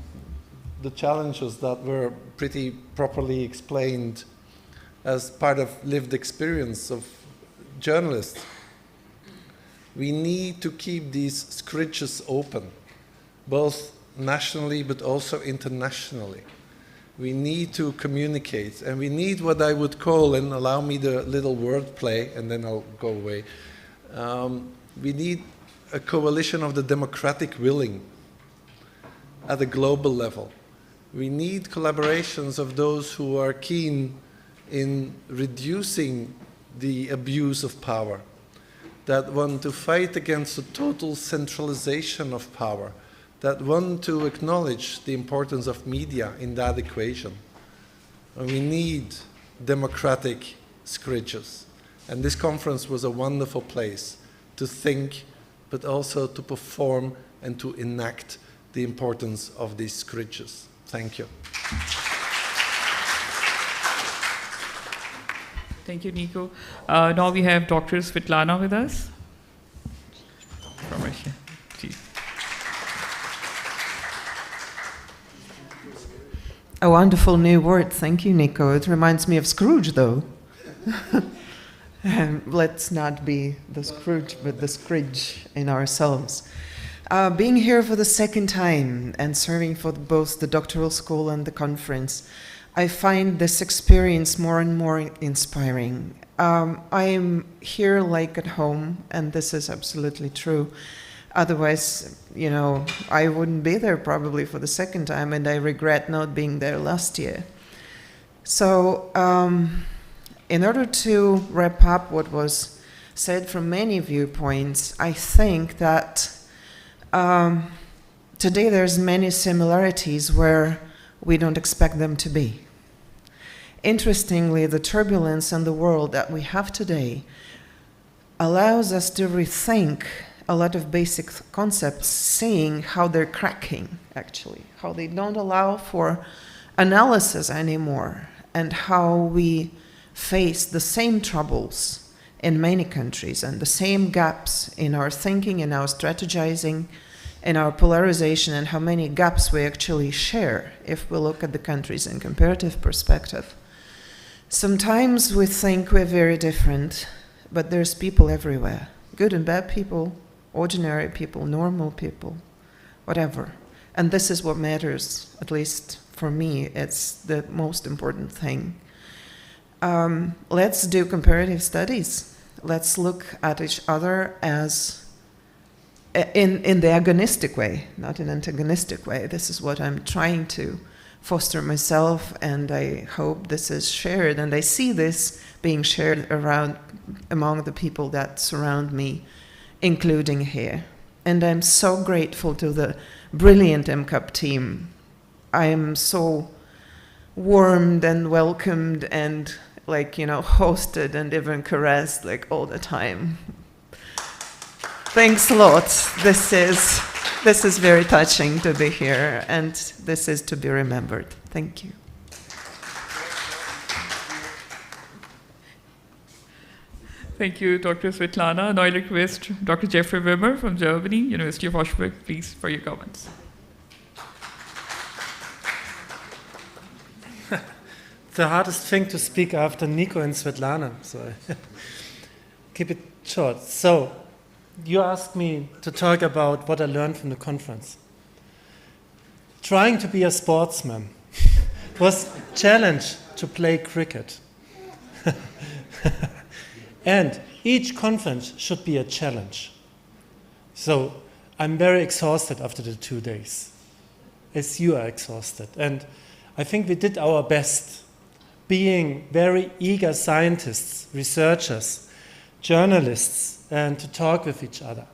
the challenges that were pretty properly explained as part of lived experience of journalists, we need to keep these scridges open, both nationally but also internationally. We need to communicate, and we need what I would call, and allow me the little word play, and then I'll go away. We need a coalition of the democratic willing at a global level. We need collaborations of those who are keen in reducing the abuse of power, that want to fight against the total centralization of power, that want to acknowledge the importance of media in that equation. And we need democratic scridges. And this conference was a wonderful place to think, but also to perform and to enact the importance of these scridges. Thank you. Thank you, Nico. Now we have Dr. Svetlana with us from Russia. A wonderful new word. Thank you, Nico. It reminds me of Scrooge, though. Let's not be the Scrooge, but the Scridge in ourselves. Being here for the second time and serving for both the doctoral school and the conference, I find this experience more and more inspiring. I am here like at home, and this is absolutely true. Otherwise, you know, I wouldn't be there probably for the second time, and I regret not being there last year. So, in order to wrap up what was said from many viewpoints, I think that today there's many similarities where we don't expect them to be. Interestingly, the turbulence in the world that we have today allows us to rethink a lot of basic concepts, seeing how they're cracking, actually, how they don't allow for analysis anymore, and how we face the same troubles in many countries and the same gaps in our thinking, in our strategizing, in our polarization, and how many gaps we actually share if we look at the countries in comparative perspective. Sometimes we think we're very different, but there's people everywhere, good and bad people, ordinary people, normal people, whatever. And this is what matters, at least for me. It's the most important thing. Let's do comparative studies. Let's look at each other as in the agonistic way, not in antagonistic way. This is what I'm trying to foster myself, and I hope this is shared, and I see this being shared around among the people that surround me including here. And I'm so grateful to the brilliant MCAP team. I am so warmed and welcomed and hosted and even caressed all the time. Thanks a lot. This is very touching to be here, and this is to be remembered. Thank you. Thank you, Dr. Svetlana. Now I request Dr. Jeffrey Wimmer from Germany, University of Augsburg, please, for your comments. The hardest thing to speak after Nico and Svetlana, so keep it short. So, you asked me to talk about what I learned from the conference. Trying to be a sportsman was a challenge to play cricket. And each conference should be a challenge. So I'm very exhausted after the 2 days, as you are exhausted. And I think we did our best, being very eager scientists, researchers, journalists, and to talk with each other.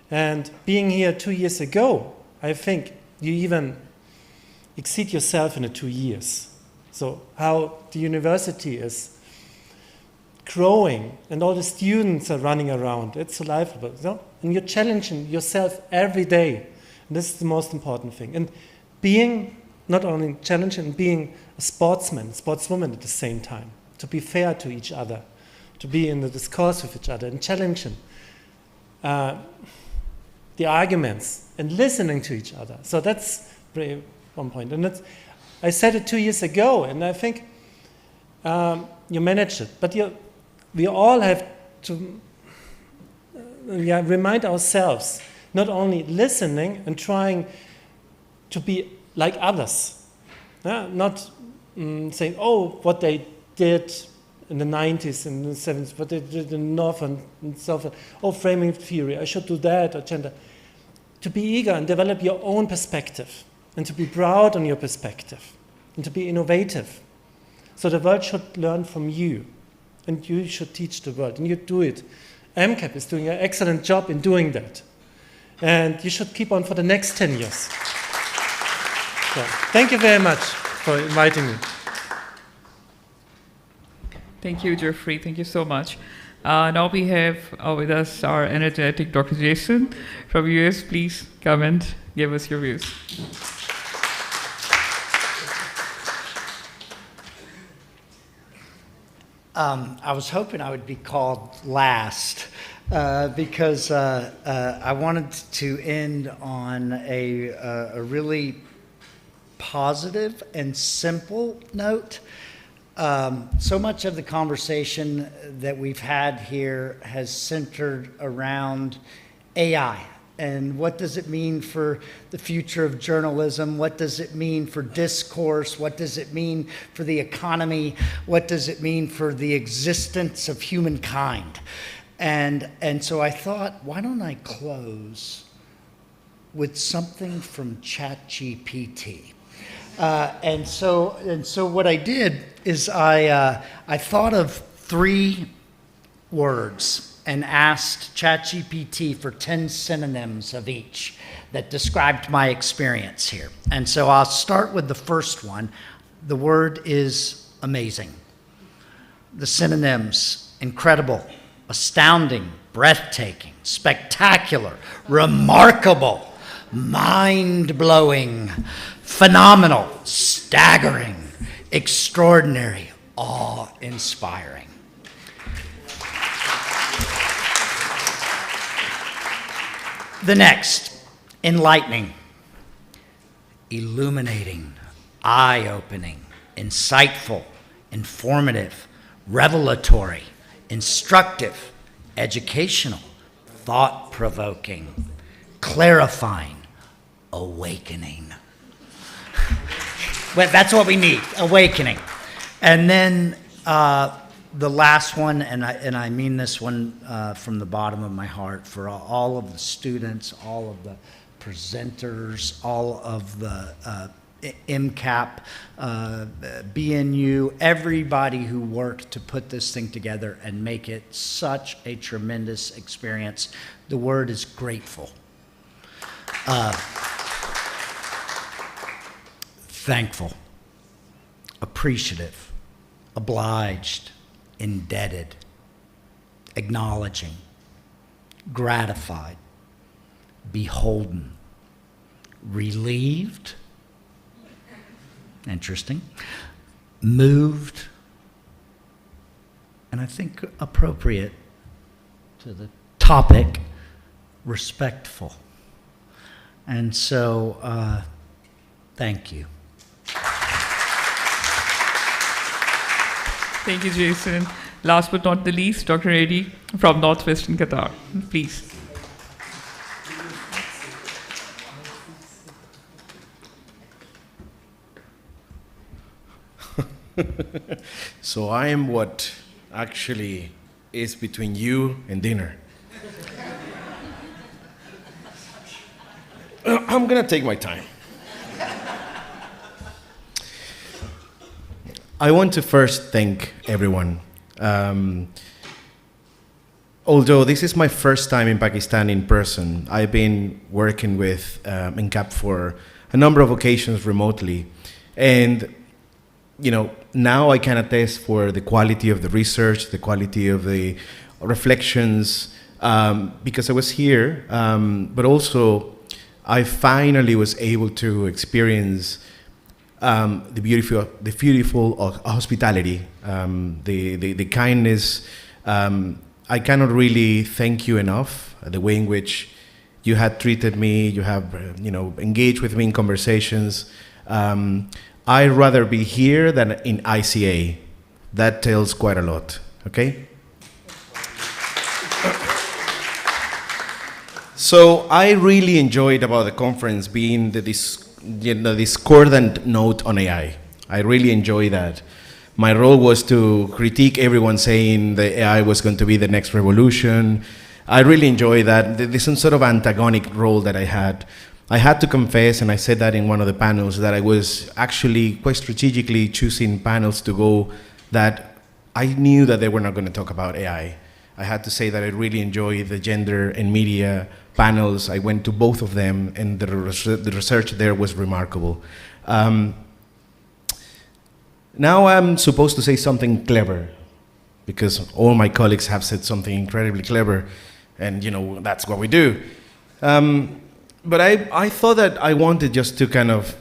And being here 2 years ago, I think you even exceed yourself in the 2 years. So how the university is growing and all the students are running around. It's so lively, and you're challenging yourself every day. And this is the most important thing. And being not only challenging, being a sportsman, sportswoman at the same time, to be fair to each other, to be in the discourse with each other and challenging the arguments and listening to each other. So that's really one point. And I said it 2 years ago, and I think you managed it. But we all have to remind ourselves, not only listening and trying to be like others, not saying, what they did in the 90s and the 70s, what they did in North and South, framing theory, I should do that, or gender. To be eager and develop your own perspective, and to be proud on your perspective, and to be innovative. So the world should learn from you, and you should teach the world, and you do it. MCAP is doing an excellent job in doing that. And you should keep on for the next 10 years. So, thank you very much for inviting me. Thank you, Jeffrey. Thank you so much. Now we have with us our energetic Dr. Jason from US. Please come and give us your views. I was hoping I would be called last because I wanted to end on a really positive and simple note. So much of the conversation that we've had here has centered around AI. And what does it mean for the future of journalism? What does it mean for discourse? What does it mean for the economy? What does it mean for the existence of humankind? And so I thought, why don't I close with something from ChatGPT? And so what I did is I thought of 3 words and asked ChatGPT for 10 synonyms of each that described my experience here. And so I'll start with the first one. The word is amazing. The synonyms: incredible, astounding, breathtaking, spectacular, remarkable, mind-blowing, phenomenal, staggering, extraordinary, awe-inspiring. The next, enlightening, illuminating, eye-opening, insightful, informative, revelatory, instructive, educational, thought-provoking, clarifying, awakening. Well, that's what we need, awakening. And then the last one, and I mean this one from the bottom of my heart, for all of the students, all of the presenters, all of the MCAP, BNU, everybody who worked to put this thing together and make it such a tremendous experience. The word is grateful. Thankful, appreciative, obliged, indebted, acknowledging, gratified, beholden, relieved, interesting, moved, and I think appropriate to the topic, respectful. And so, thank you. Thank you, Jason. Last but not the least, Dr. Eddy from Northwestern Qatar. Please. So I am what actually is between you and dinner. I'm gonna take my time. I want to first thank everyone. Although this is my first time in Pakistan in person, I've been working with MCAP for a number of occasions remotely. And you know, now I can attest for the quality of the research, the quality of the reflections, because I was here, but also I finally was able to experience the beautiful hospitality, the kindness. I cannot really thank you enough. The way in which you had treated me, you have engaged with me in conversations. I'd rather be here than in ICA. That tells quite a lot. Okay. So I really enjoyed about the conference being the discordant note on AI. I really enjoy that. My role was to critique everyone saying the AI was going to be the next revolution. I really enjoy that. There's some sort of antagonic role that I had. I had to confess, and I said that in one of the panels, that I was actually quite strategically choosing panels to go that I knew that they were not going to talk about AI. I had to say that I really enjoy the gender and media panels. I went to both of them, and the research there was remarkable. Now I'm supposed to say something clever, because all my colleagues have said something incredibly clever, and that's what we do. But I thought that I wanted just to kind of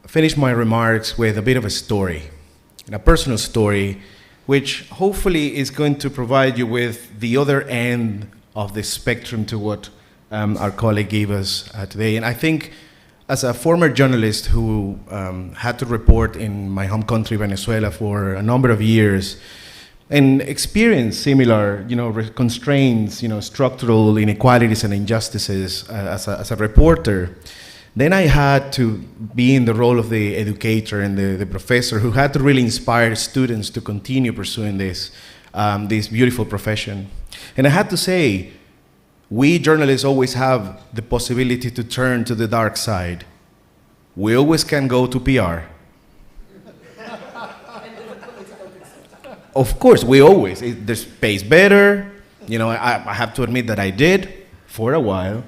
finish my remarks with a bit of a story, a personal story, which hopefully is going to provide you with the other end of the spectrum to what our colleague gave us today. And I think as a former journalist who had to report in my home country, Venezuela, for a number of years, and experienced similar, constraints, structural inequalities and injustices as a reporter, then I had to be in the role of the educator and the professor who had to really inspire students to continue pursuing this beautiful profession. And I had to say, we journalists always have the possibility to turn to the dark side. We always can go to PR. Of course, we always. This pays better. I have to admit that I did for a while,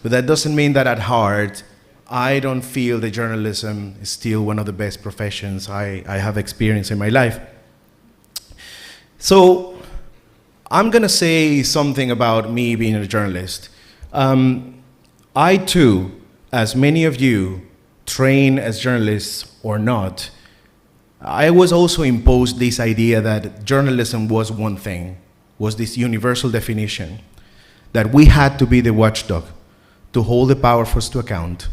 but that doesn't mean that at heart, I don't feel that journalism is still one of the best professions I have experienced in my life. So I'm going to say something about me being a journalist. I too, as many of you, train as journalists or not, I was also imposed this idea that journalism was one thing, was this universal definition, that we had to be the watchdog, to hold the powerful to account.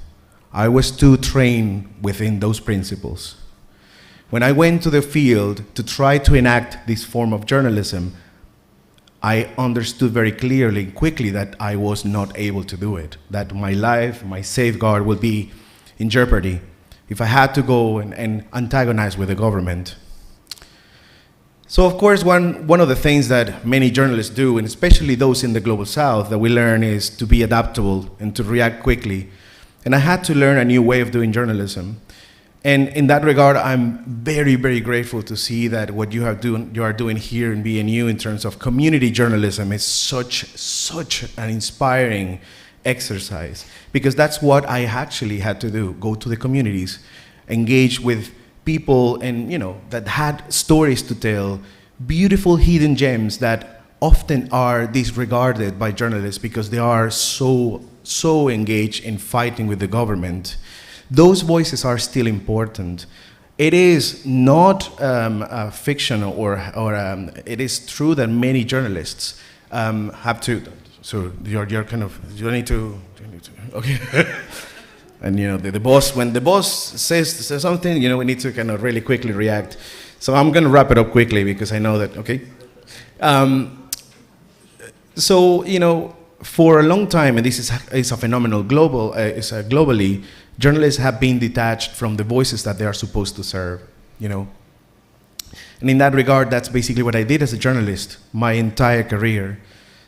I was too trained within those principles. When I went to the field to try to enact this form of journalism, I understood very clearly and quickly that I was not able to do it, that my life, my safeguard would be in jeopardy if I had to go and antagonize with the government. So of course, one of the things that many journalists do, and especially those in the Global South, that we learn is to be adaptable and to react quickly. And I had to learn a new way of doing journalism. And in that regard, I'm very, very grateful to see that what you are doing here in BNU in terms of community journalism is such an inspiring exercise, because that's what I actually had to do: go to the communities, engage with people, and that had stories to tell, beautiful hidden gems that often are disregarded by journalists because they are so engaged in fighting with the government. Those voices are still important. It is not fiction, or it is true that many journalists have to. So you're kind of, you need to okay. And the boss, when the boss says something, we need to kind of really quickly react. So I'm going to wrap it up quickly because I know that, okay. So for a long time, and this is a phenomenal globally, journalists have been detached from the voices that they are supposed to serve, And in that regard, that's basically what I did as a journalist my entire career.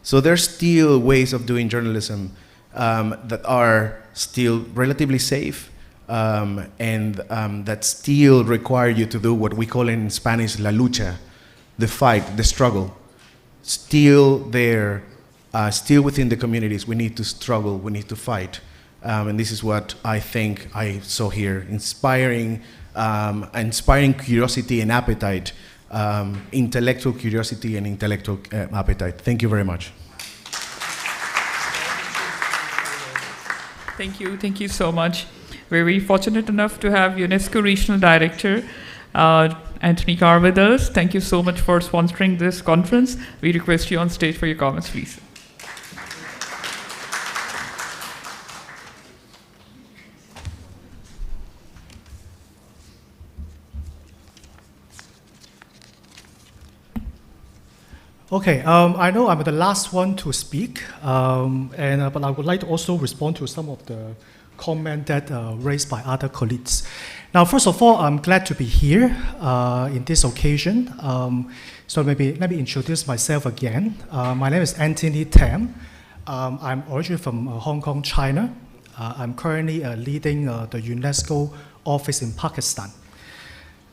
So there's still ways of doing journalism that are still relatively safe, and that still require you to do what we call in Spanish la lucha, the fight, the struggle. Still there, still within the communities, we need to struggle, we need to fight. And this is what I think I saw here: inspiring curiosity and appetite, intellectual curiosity and intellectual appetite. Thank you very much. Thank you so much. We're very fortunate enough to have UNESCO Regional Director Anthony Carr with us. Thank you so much for sponsoring this conference. We request you on stage for your comments, please. Okay, I know I'm the last one to speak, but I would like to also respond to some of the comments that raised by other colleagues. Now, first of all, I'm glad to be here in this occasion. So maybe let me introduce myself again. My name is Anthony Tam. I'm originally from Hong Kong, China. I'm currently leading the UNESCO office in Pakistan.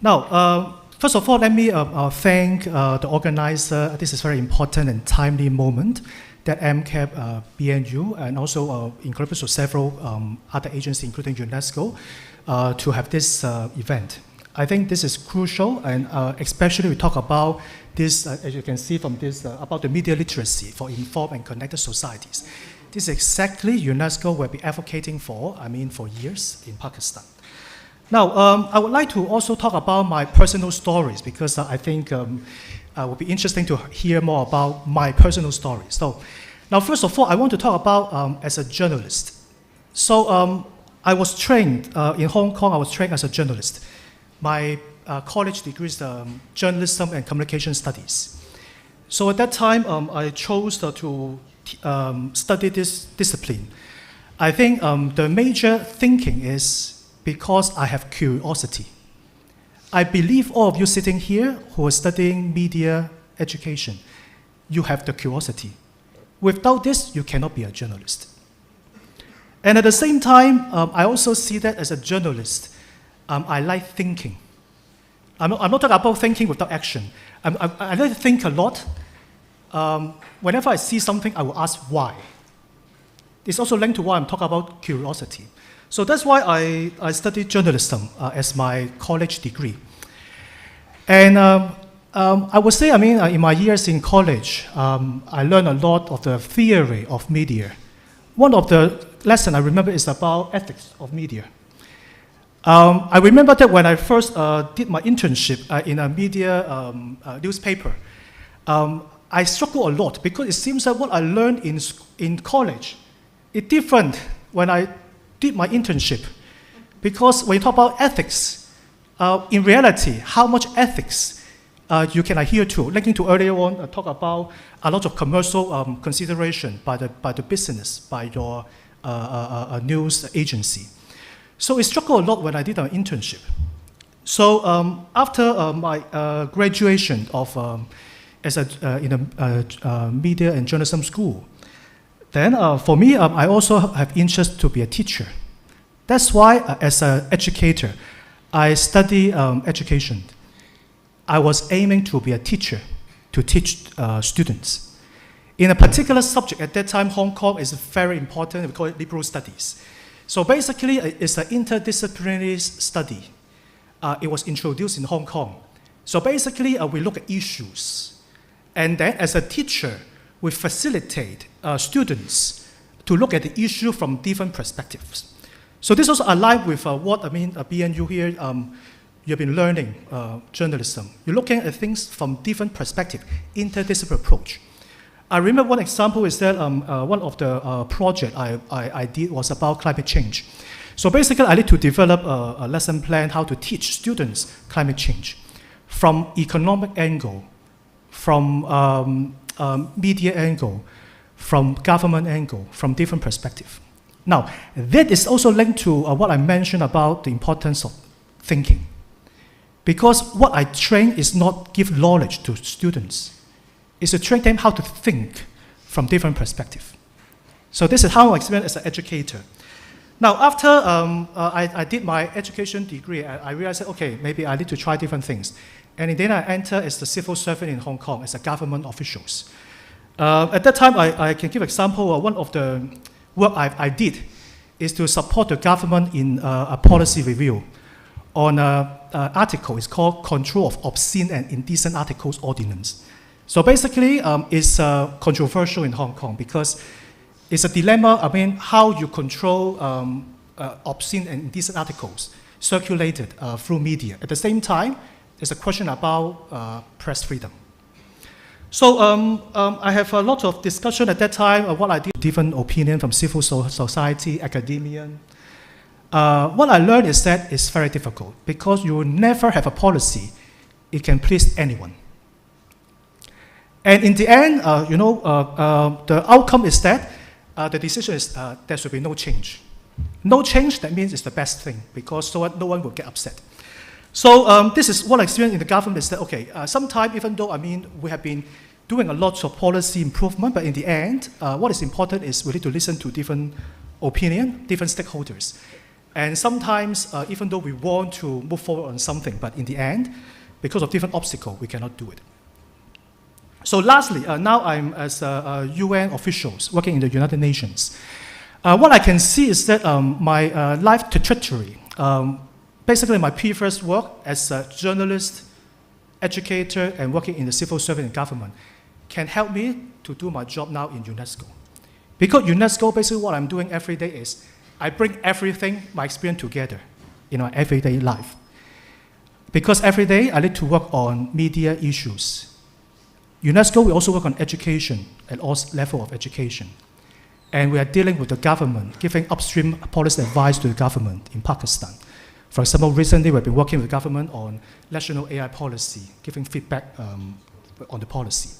Now, first of all, let me thank the organizer. This is a very important and timely moment that MCAP BNU and also in collaboration with several other agencies, including UNESCO, to have this event. I think this is crucial, and especially we talk about this, as you can see from this, about the media literacy for informed and connected societies. This is exactly UNESCO will be advocating for, for years in Pakistan. Now, I would like to also talk about my personal stories, because I think it will be interesting to hear more about my personal stories. So, now, first of all, I want to talk about as a journalist. So, I was trained in Hong Kong. I was trained as a journalist. My college degree is journalism and communication studies. So at that time, I chose to study this discipline. I think the major thinking is because I have curiosity. I believe all of you sitting here who are studying media education, you have the curiosity. Without this, you cannot be a journalist. And at the same time, I also see that as a journalist, I like thinking. I'm not talking about thinking without action. I like to think a lot. Whenever I see something, I will ask why. It's also linked to why I'm talking about curiosity. So that's why I studied journalism as my college degree. And I would say, in my years in college, I learned a lot of the theory of media. One of the lessons I remember is about ethics of media. I remember that when I first did my internship in a media newspaper, I struggled a lot because it seems that what I learned in college is different when I did my internship. Because when you talk about ethics, in reality, how much ethics you can adhere to. Linking to earlier on, talk about a lot of commercial consideration by the business, by your news agency. So it struggled a lot when I did an internship. So after my graduation of in a media and journalism school, then for me, I also have interest to be a teacher. That's why, as an educator, I study education. I was aiming to be a teacher, to teach students. In a particular subject, at that time, Hong Kong is very important, we call it liberal studies. So basically, it's an interdisciplinary study. It was introduced in Hong Kong. So basically, we look at issues. And then as a teacher, we facilitate students to look at the issue from different perspectives. So this also aligns with what BNU here, you've been learning journalism. You're looking at things from different perspectives, interdisciplinary approach. I remember one example is that one of the projects I did was about climate change. So basically, I need to develop a lesson plan how to teach students climate change from economic angle, from media angle, from government angle, from different perspectives. Now, that is also linked to what I mentioned about the importance of thinking. Because what I train is not give knowledge to students. It's to train them how to think from different perspectives. So this is how I experience as an educator. Now, after I did my education degree, I realized that, okay, maybe I need to try different things. And then I entered as the civil servant in Hong Kong, as a government officials. At that time, I can give example, one of the work I did is to support the government in a policy review on an article. It's called Control of Obscene and Indecent Articles Ordinance. So basically, it's controversial in Hong Kong because it's a dilemma, how you control obscene and indecent articles circulated through media. At the same time, it's a question about press freedom. So I have a lot of discussion at that time of what I did, different opinion from civil society, academia. What I learned is that it's very difficult because you will never have a policy it can please anyone. And in the end, the outcome is that the decision is there should be no change. No change, that means it's the best thing because no one will get upset. So this is what I experienced in the government is that, okay, sometimes even though, we have been doing a lot of policy improvement, but in the end, what is important is we need to listen to different opinion, different stakeholders. And sometimes, even though we want to move forward on something, but in the end, because of different obstacles, we cannot do it. So lastly, now I'm as a UN officials working in the United Nations. What I can see is that my life trajectory, basically my previous work as a journalist, educator, and working in the civil service and government can help me to do my job now in UNESCO. Because UNESCO, basically what I'm doing every day is I bring everything, my experience together in my everyday life. Because every day I need to work on media issues. UNESCO, we also work on education at all levels of education. And we are dealing with the government, giving upstream policy advice to the government in Pakistan. For example, recently we've been working with the government on national AI policy, giving feedback on the policy.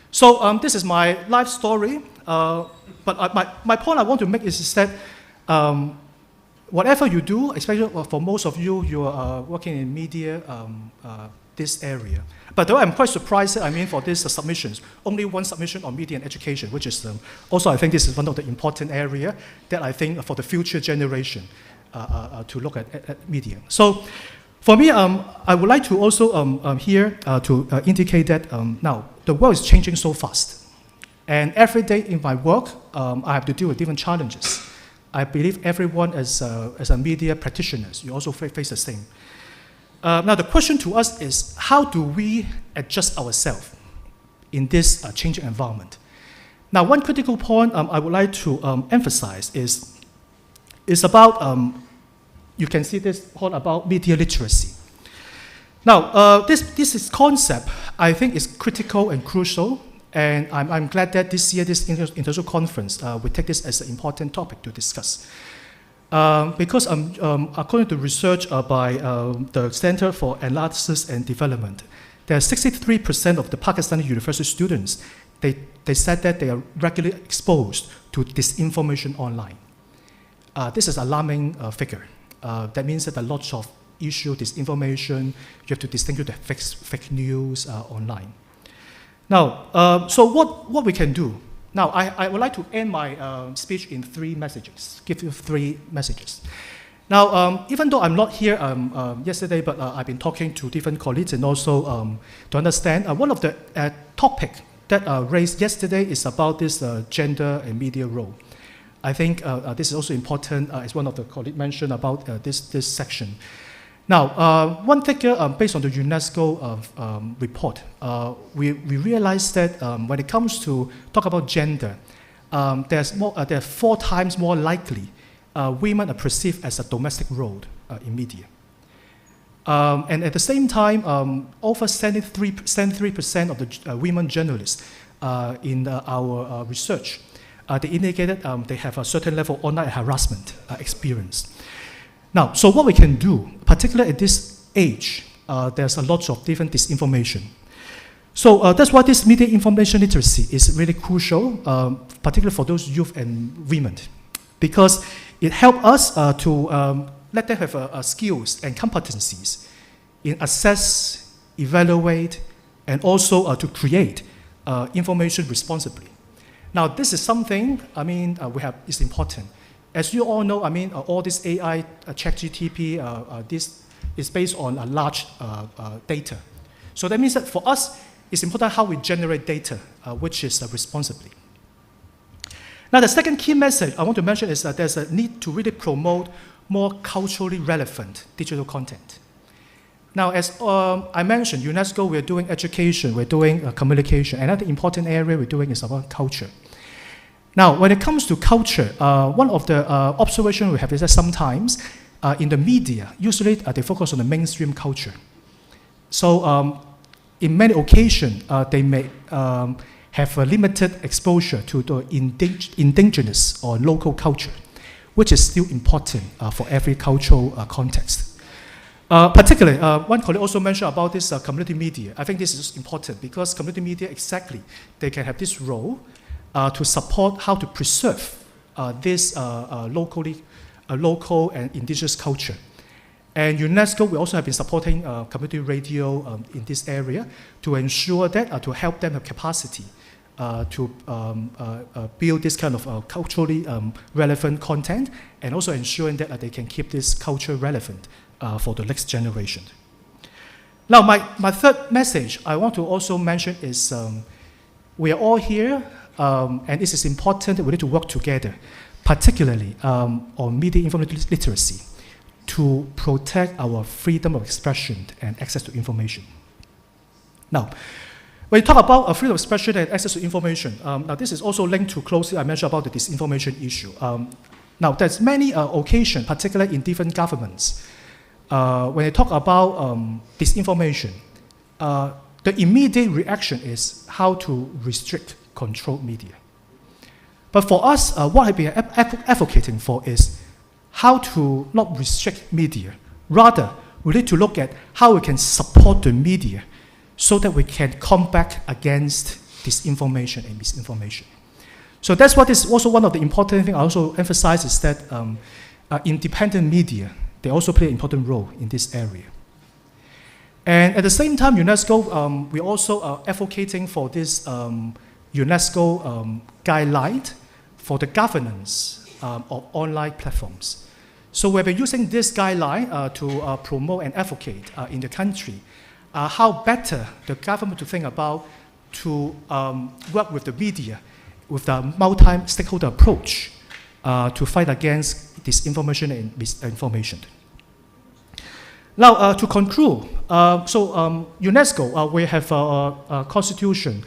So this is my life story. But my point I want to make is that whatever you do, especially for most of you, you are working in media, this area. But though I'm quite surprised, for these submissions, only one submission on media and education, which is also I think this is one of the important areas that I think for the future generation to look at media. So for me, I would like to also here to indicate that now the world is changing so fast. And every day in my work, I have to deal with different challenges. I believe everyone as a media practitioners, you also face the same. Now the question to us is, how do we adjust ourselves in this changing environment? Now one critical point I would like to emphasize is about, you can see this point about media literacy. Now this is concept I think is critical and crucial, and I'm glad that this year, this international conference, we take this as an important topic to discuss. Because according to research by the Center for Analysis and Development, there are 63% of the Pakistani university students, they said that they are regularly exposed to disinformation online. This is an alarming figure. That means that a lot of issue, disinformation, you have to distinguish the fake news online. Now, so what we can do? Now, I would like to end my speech in 3 messages, give you 3 messages. Now, even though I'm not here yesterday, but I've been talking to different colleagues and also to understand, one of the topic that raised yesterday is about this gender and media role. I think this is also important, as one of the colleagues mentioned about this section. Now, one figure based on the UNESCO report, we realized that when it comes to talk about gender, there are 4 times more likely women are perceived as a domestic role in media. And at the same time, over 73% of the women journalists in our research, they indicated they have a certain level of online harassment experience. Now, so what we can do, particularly at this age, there's a lot of different disinformation. So that's why this media information literacy is really crucial, particularly for those youth and women, because it helps us to let them have skills and competencies in assess, evaluate, and also to create information responsibly. Now, this is something, is important. As you all know, all this AI, ChatGPT, this is based on a large data. So that means that for us, it's important how we generate data, which is responsibly. Now, the second key message I want to mention is that there's a need to really promote more culturally relevant digital content. Now, as I mentioned, UNESCO, we're doing education, we're doing communication. Another important area we're doing is about culture. Now, when it comes to culture, one of the observations we have is that sometimes in the media, usually they focus on the mainstream culture. So in many occasions, they may have a limited exposure to the indigenous or local culture, which is still important for every cultural context. Particularly, one colleague also mentioned about this community media. I think this is important because community media, exactly, they can have this role to support how to preserve this local and indigenous culture. And UNESCO, we also have been supporting community radio in this area to ensure that, to help them have capacity to build this kind of culturally relevant content, and also ensuring that they can keep this culture relevant for the next generation. Now, my third message I want to also mention is we are all here, and this is important that we need to work together, particularly on media information literacy, to protect our freedom of expression and access to information. Now, when you talk about freedom of expression and access to information, now this is also linked to closely, I mentioned about the disinformation issue. Now, there's many occasions, particularly in different governments, when they talk about disinformation, the immediate reaction is how to restrict, control media. But for us, what I've been advocating for is how to not restrict media. Rather, we need to look at how we can support the media so that we can combat against disinformation and misinformation. So that's what is also one of the important things I also emphasize is that independent media, they also play an important role in this area. And at the same time, UNESCO, we're also advocating for this UNESCO guideline for the governance of online platforms. So we've been using this guideline to promote and advocate in the country how better the government to think about to work with the media with a multi-stakeholder approach to fight against disinformation and misinformation. Now, to conclude, UNESCO, we have a constitution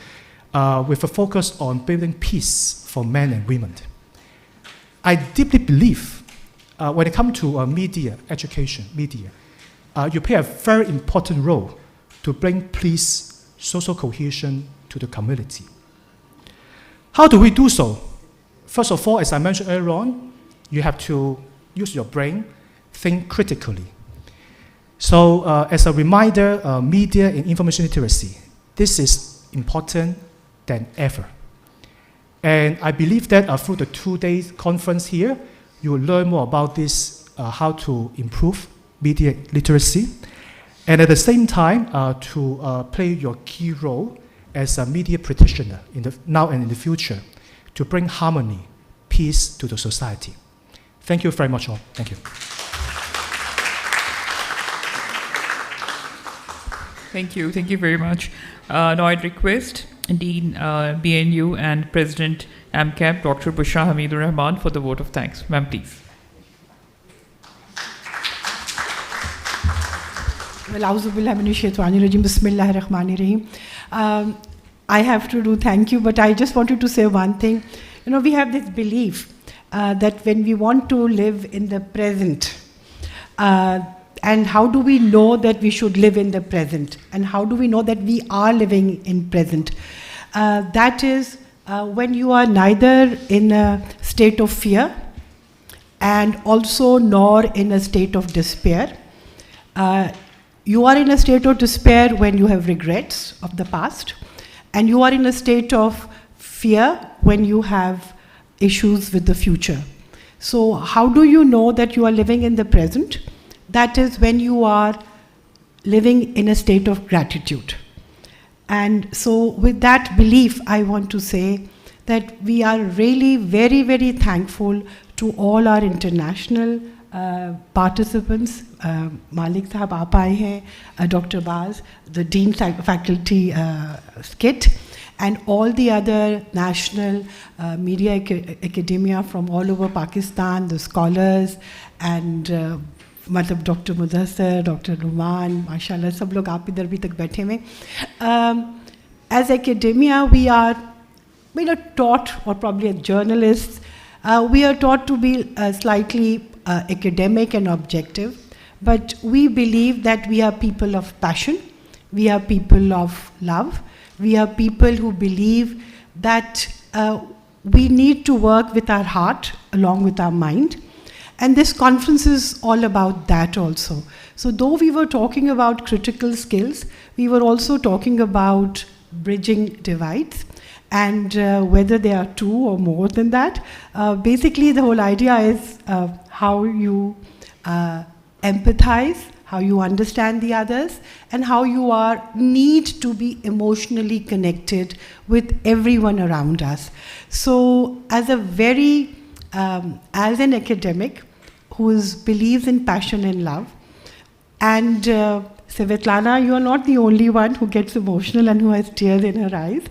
with a focus on building peace for men and women. I deeply believe when it comes to media, education, media, you play a very important role to bring peace, social cohesion to the community. How do we do so? First of all, as I mentioned earlier on, you have to use your brain, think critically. So as a reminder, media and information literacy, this is important than ever. And I believe that through the 2-day conference here, you will learn more about this, how to improve media literacy, and at the same time, to play your key role as a media practitioner now and in the future to bring harmony, peace to the society. Thank you very much all. Thank you. Thank you very much. Now I'd request Dean BNU and President MCAP, Dr. Bushra Hamidur Rahman, for the vote of thanks. Ma'am, please. I have to do thank you, but I just wanted to say one thing. You know, we have this belief that when we want to live in the present, and how do we know that we should live in the present? And how do we know that we are living in present? That is when you are neither in a state of fear and also nor in a state of despair. You are in a state of despair when you have regrets of the past, and you are in a state of fear when you have issues with the future. So how do you know that you are living in the present? That is when you are living in a state of gratitude. And so with that belief, I want to say that we are really very, very thankful to all our international participants. Malik Sahab aap aaye hain, Dr. Baz, the Dean Faculty Skit, and all the other national media academia from all over Pakistan, the scholars, and Dr. Mudassar, Dr. Numan, mashallah, sab log aap idhar bhi tak baithe mein. As academia, we are taught, or probably as journalists, we are taught to be slightly academic and objective, but we believe that we are people of passion, we are people of love, we are people who believe that we need to work with our heart along with our mind. And this conference is all about that also. So though we were talking about critical skills, we were also talking about bridging divides, and whether there are two or more than that. Basically, the whole idea is how you empathize, how you understand the others, and how you need to be emotionally connected with everyone around us. So as an academic who believes in passion and love, and Svetlana, you are not the only one who gets emotional and who has tears in her eyes.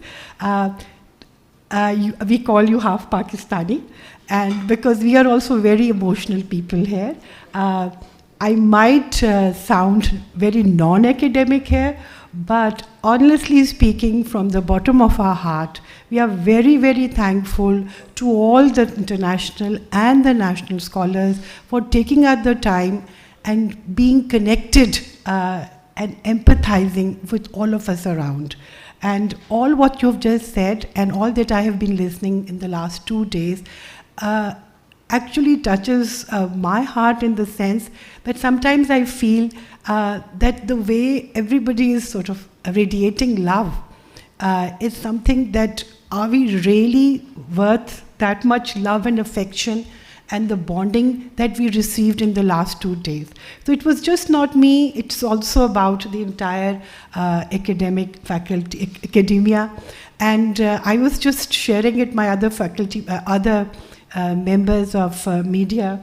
We call you half Pakistani, and because we are also very emotional people here. I might sound very non-academic here, but honestly speaking, from the bottom of our heart, we are very, very thankful to all the international and the national scholars for taking out the time and being connected and empathizing with all of us around. And all what you've just said and all that I have been listening in the last 2 days actually touches my heart in the sense that sometimes I feel that the way everybody is sort of radiating love is something that, are we really worth that much love and affection and the bonding that we received in the last 2 days? So it was just not me, it's also about the entire academic faculty, academia. And I was just sharing it, my other faculty, other members of media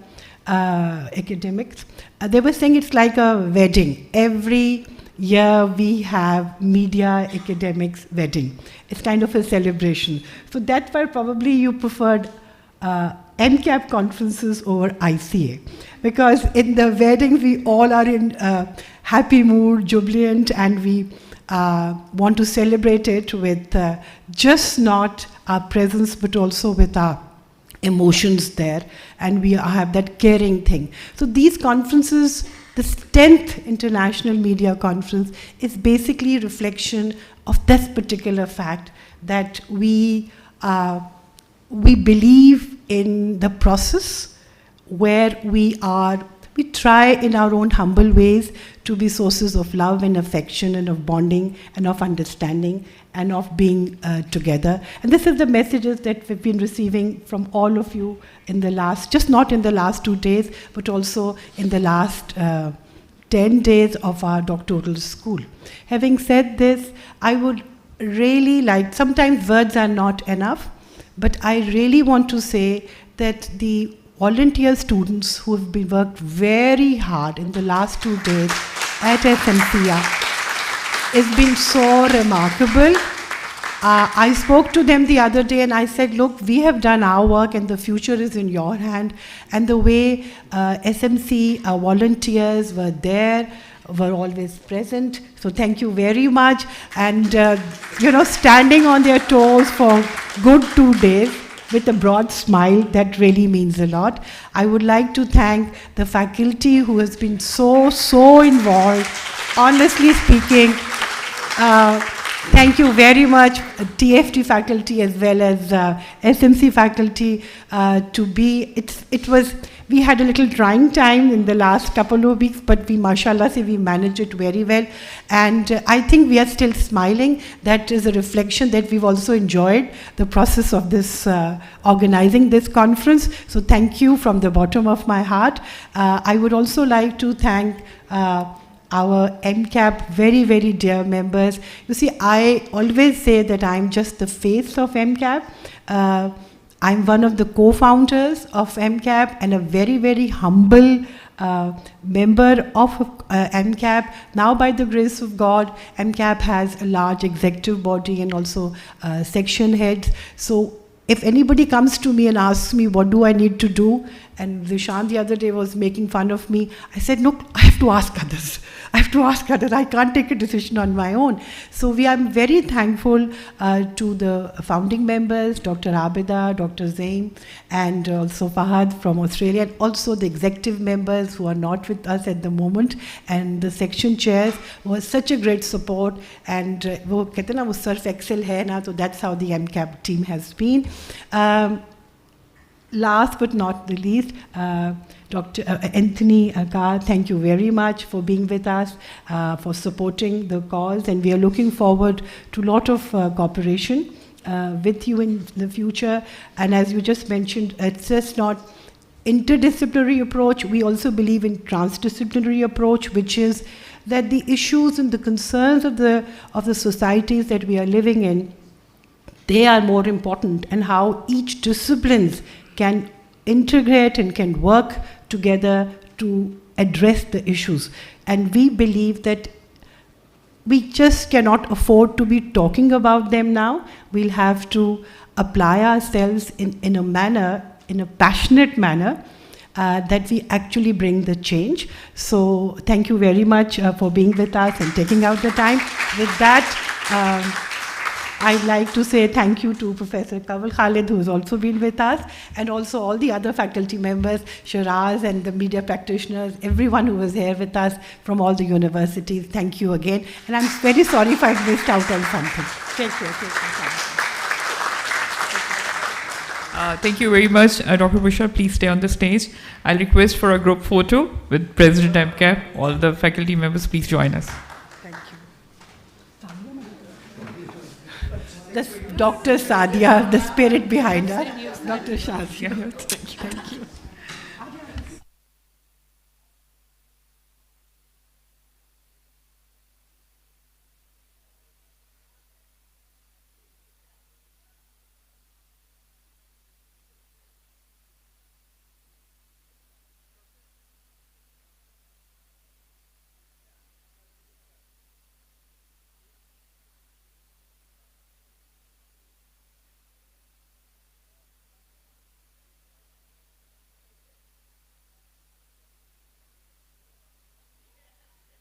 academics, they were saying it's like a wedding. Every year we have media academics wedding. It's kind of a celebration. So that's why probably you preferred MCAP conferences over ICA, because in the weddings we all are in happy mood, jubilant, and we want to celebrate it with just not our presence but also with our emotions there, and we have that caring thing. So these conferences, the 10th International Media Conference, is basically a reflection of this particular fact that we believe in the process where we try in our own humble ways to be sources of love and affection and of bonding and of understanding and of being together. And this is the messages that we've been receiving from all of you in the last, just not in the last 2 days, but also in the last 10 days of our doctoral school. Having said this, I would really like, sometimes words are not enough, but I really want to say that the volunteer students who have been worked very hard in the last 2 days at SMCA, it's been so remarkable. I spoke to them the other day and I said, look, we have done our work and the future is in your hand. And the way SMC volunteers were there, were always present. So thank you very much. And, standing on their toes for good 2 days with a broad smile, that really means a lot. I would like to thank the faculty who has been so involved. Honestly speaking, thank you very much, TFT faculty as well as SMC faculty we had a little trying time in the last couple of weeks, but we managed it very well. And I think we are still smiling. That is a reflection that we've also enjoyed the process of this, organizing this conference. So thank you from the bottom of my heart. I would also like to thank our MCAP, very, very dear members. You see, I always say that I'm just the face of MCAP. I'm one of the co-founders of MCAP and a very, very humble member of MCAP. Now, by the grace of God, MCAP has a large executive body and also section heads. So if anybody comes to me and asks me, what do I need to do? And Zishan the other day was making fun of me. I said, look, I have to ask others. I can't take a decision on my own. So we are very thankful to the founding members, Dr. Abida, Dr. Zain, and also Fahad from Australia, and also the executive members who are not with us at the moment, and the section chairs was such a great support. And wo kehte na wo surf excel hai na, so that's how the MCAP team has been. Last but not the least, Dr. Anthony Carr, thank you very much for being with us, for supporting the cause, and we are looking forward to a lot of cooperation with you in the future. And as you just mentioned, it's just not interdisciplinary approach. We also believe in transdisciplinary approach, which is that the issues and the concerns of the societies that we are living in, they are more important, and how each disciplines can integrate and can work together to address the issues. And we believe that we just cannot afford to be talking about them now. We'll have to apply ourselves in a manner, in a passionate manner, that we actually bring the change. So thank you very much for being with us and taking out the time. With that, I'd like to say thank you to Professor Kawal Khalid, who has also been with us, and also all the other faculty members, Shiraz and the media practitioners, everyone who was here with us from all the universities. Thank you again. And I'm very sorry if I've missed out on something. Take care. Thank you very much, Dr. Bushra. Please stay on the stage. I'll request for a group photo with President MCAP. All the faculty members, please join us. Dr. Sadia, the spirit behind her. Dr. Shazia. Thank you.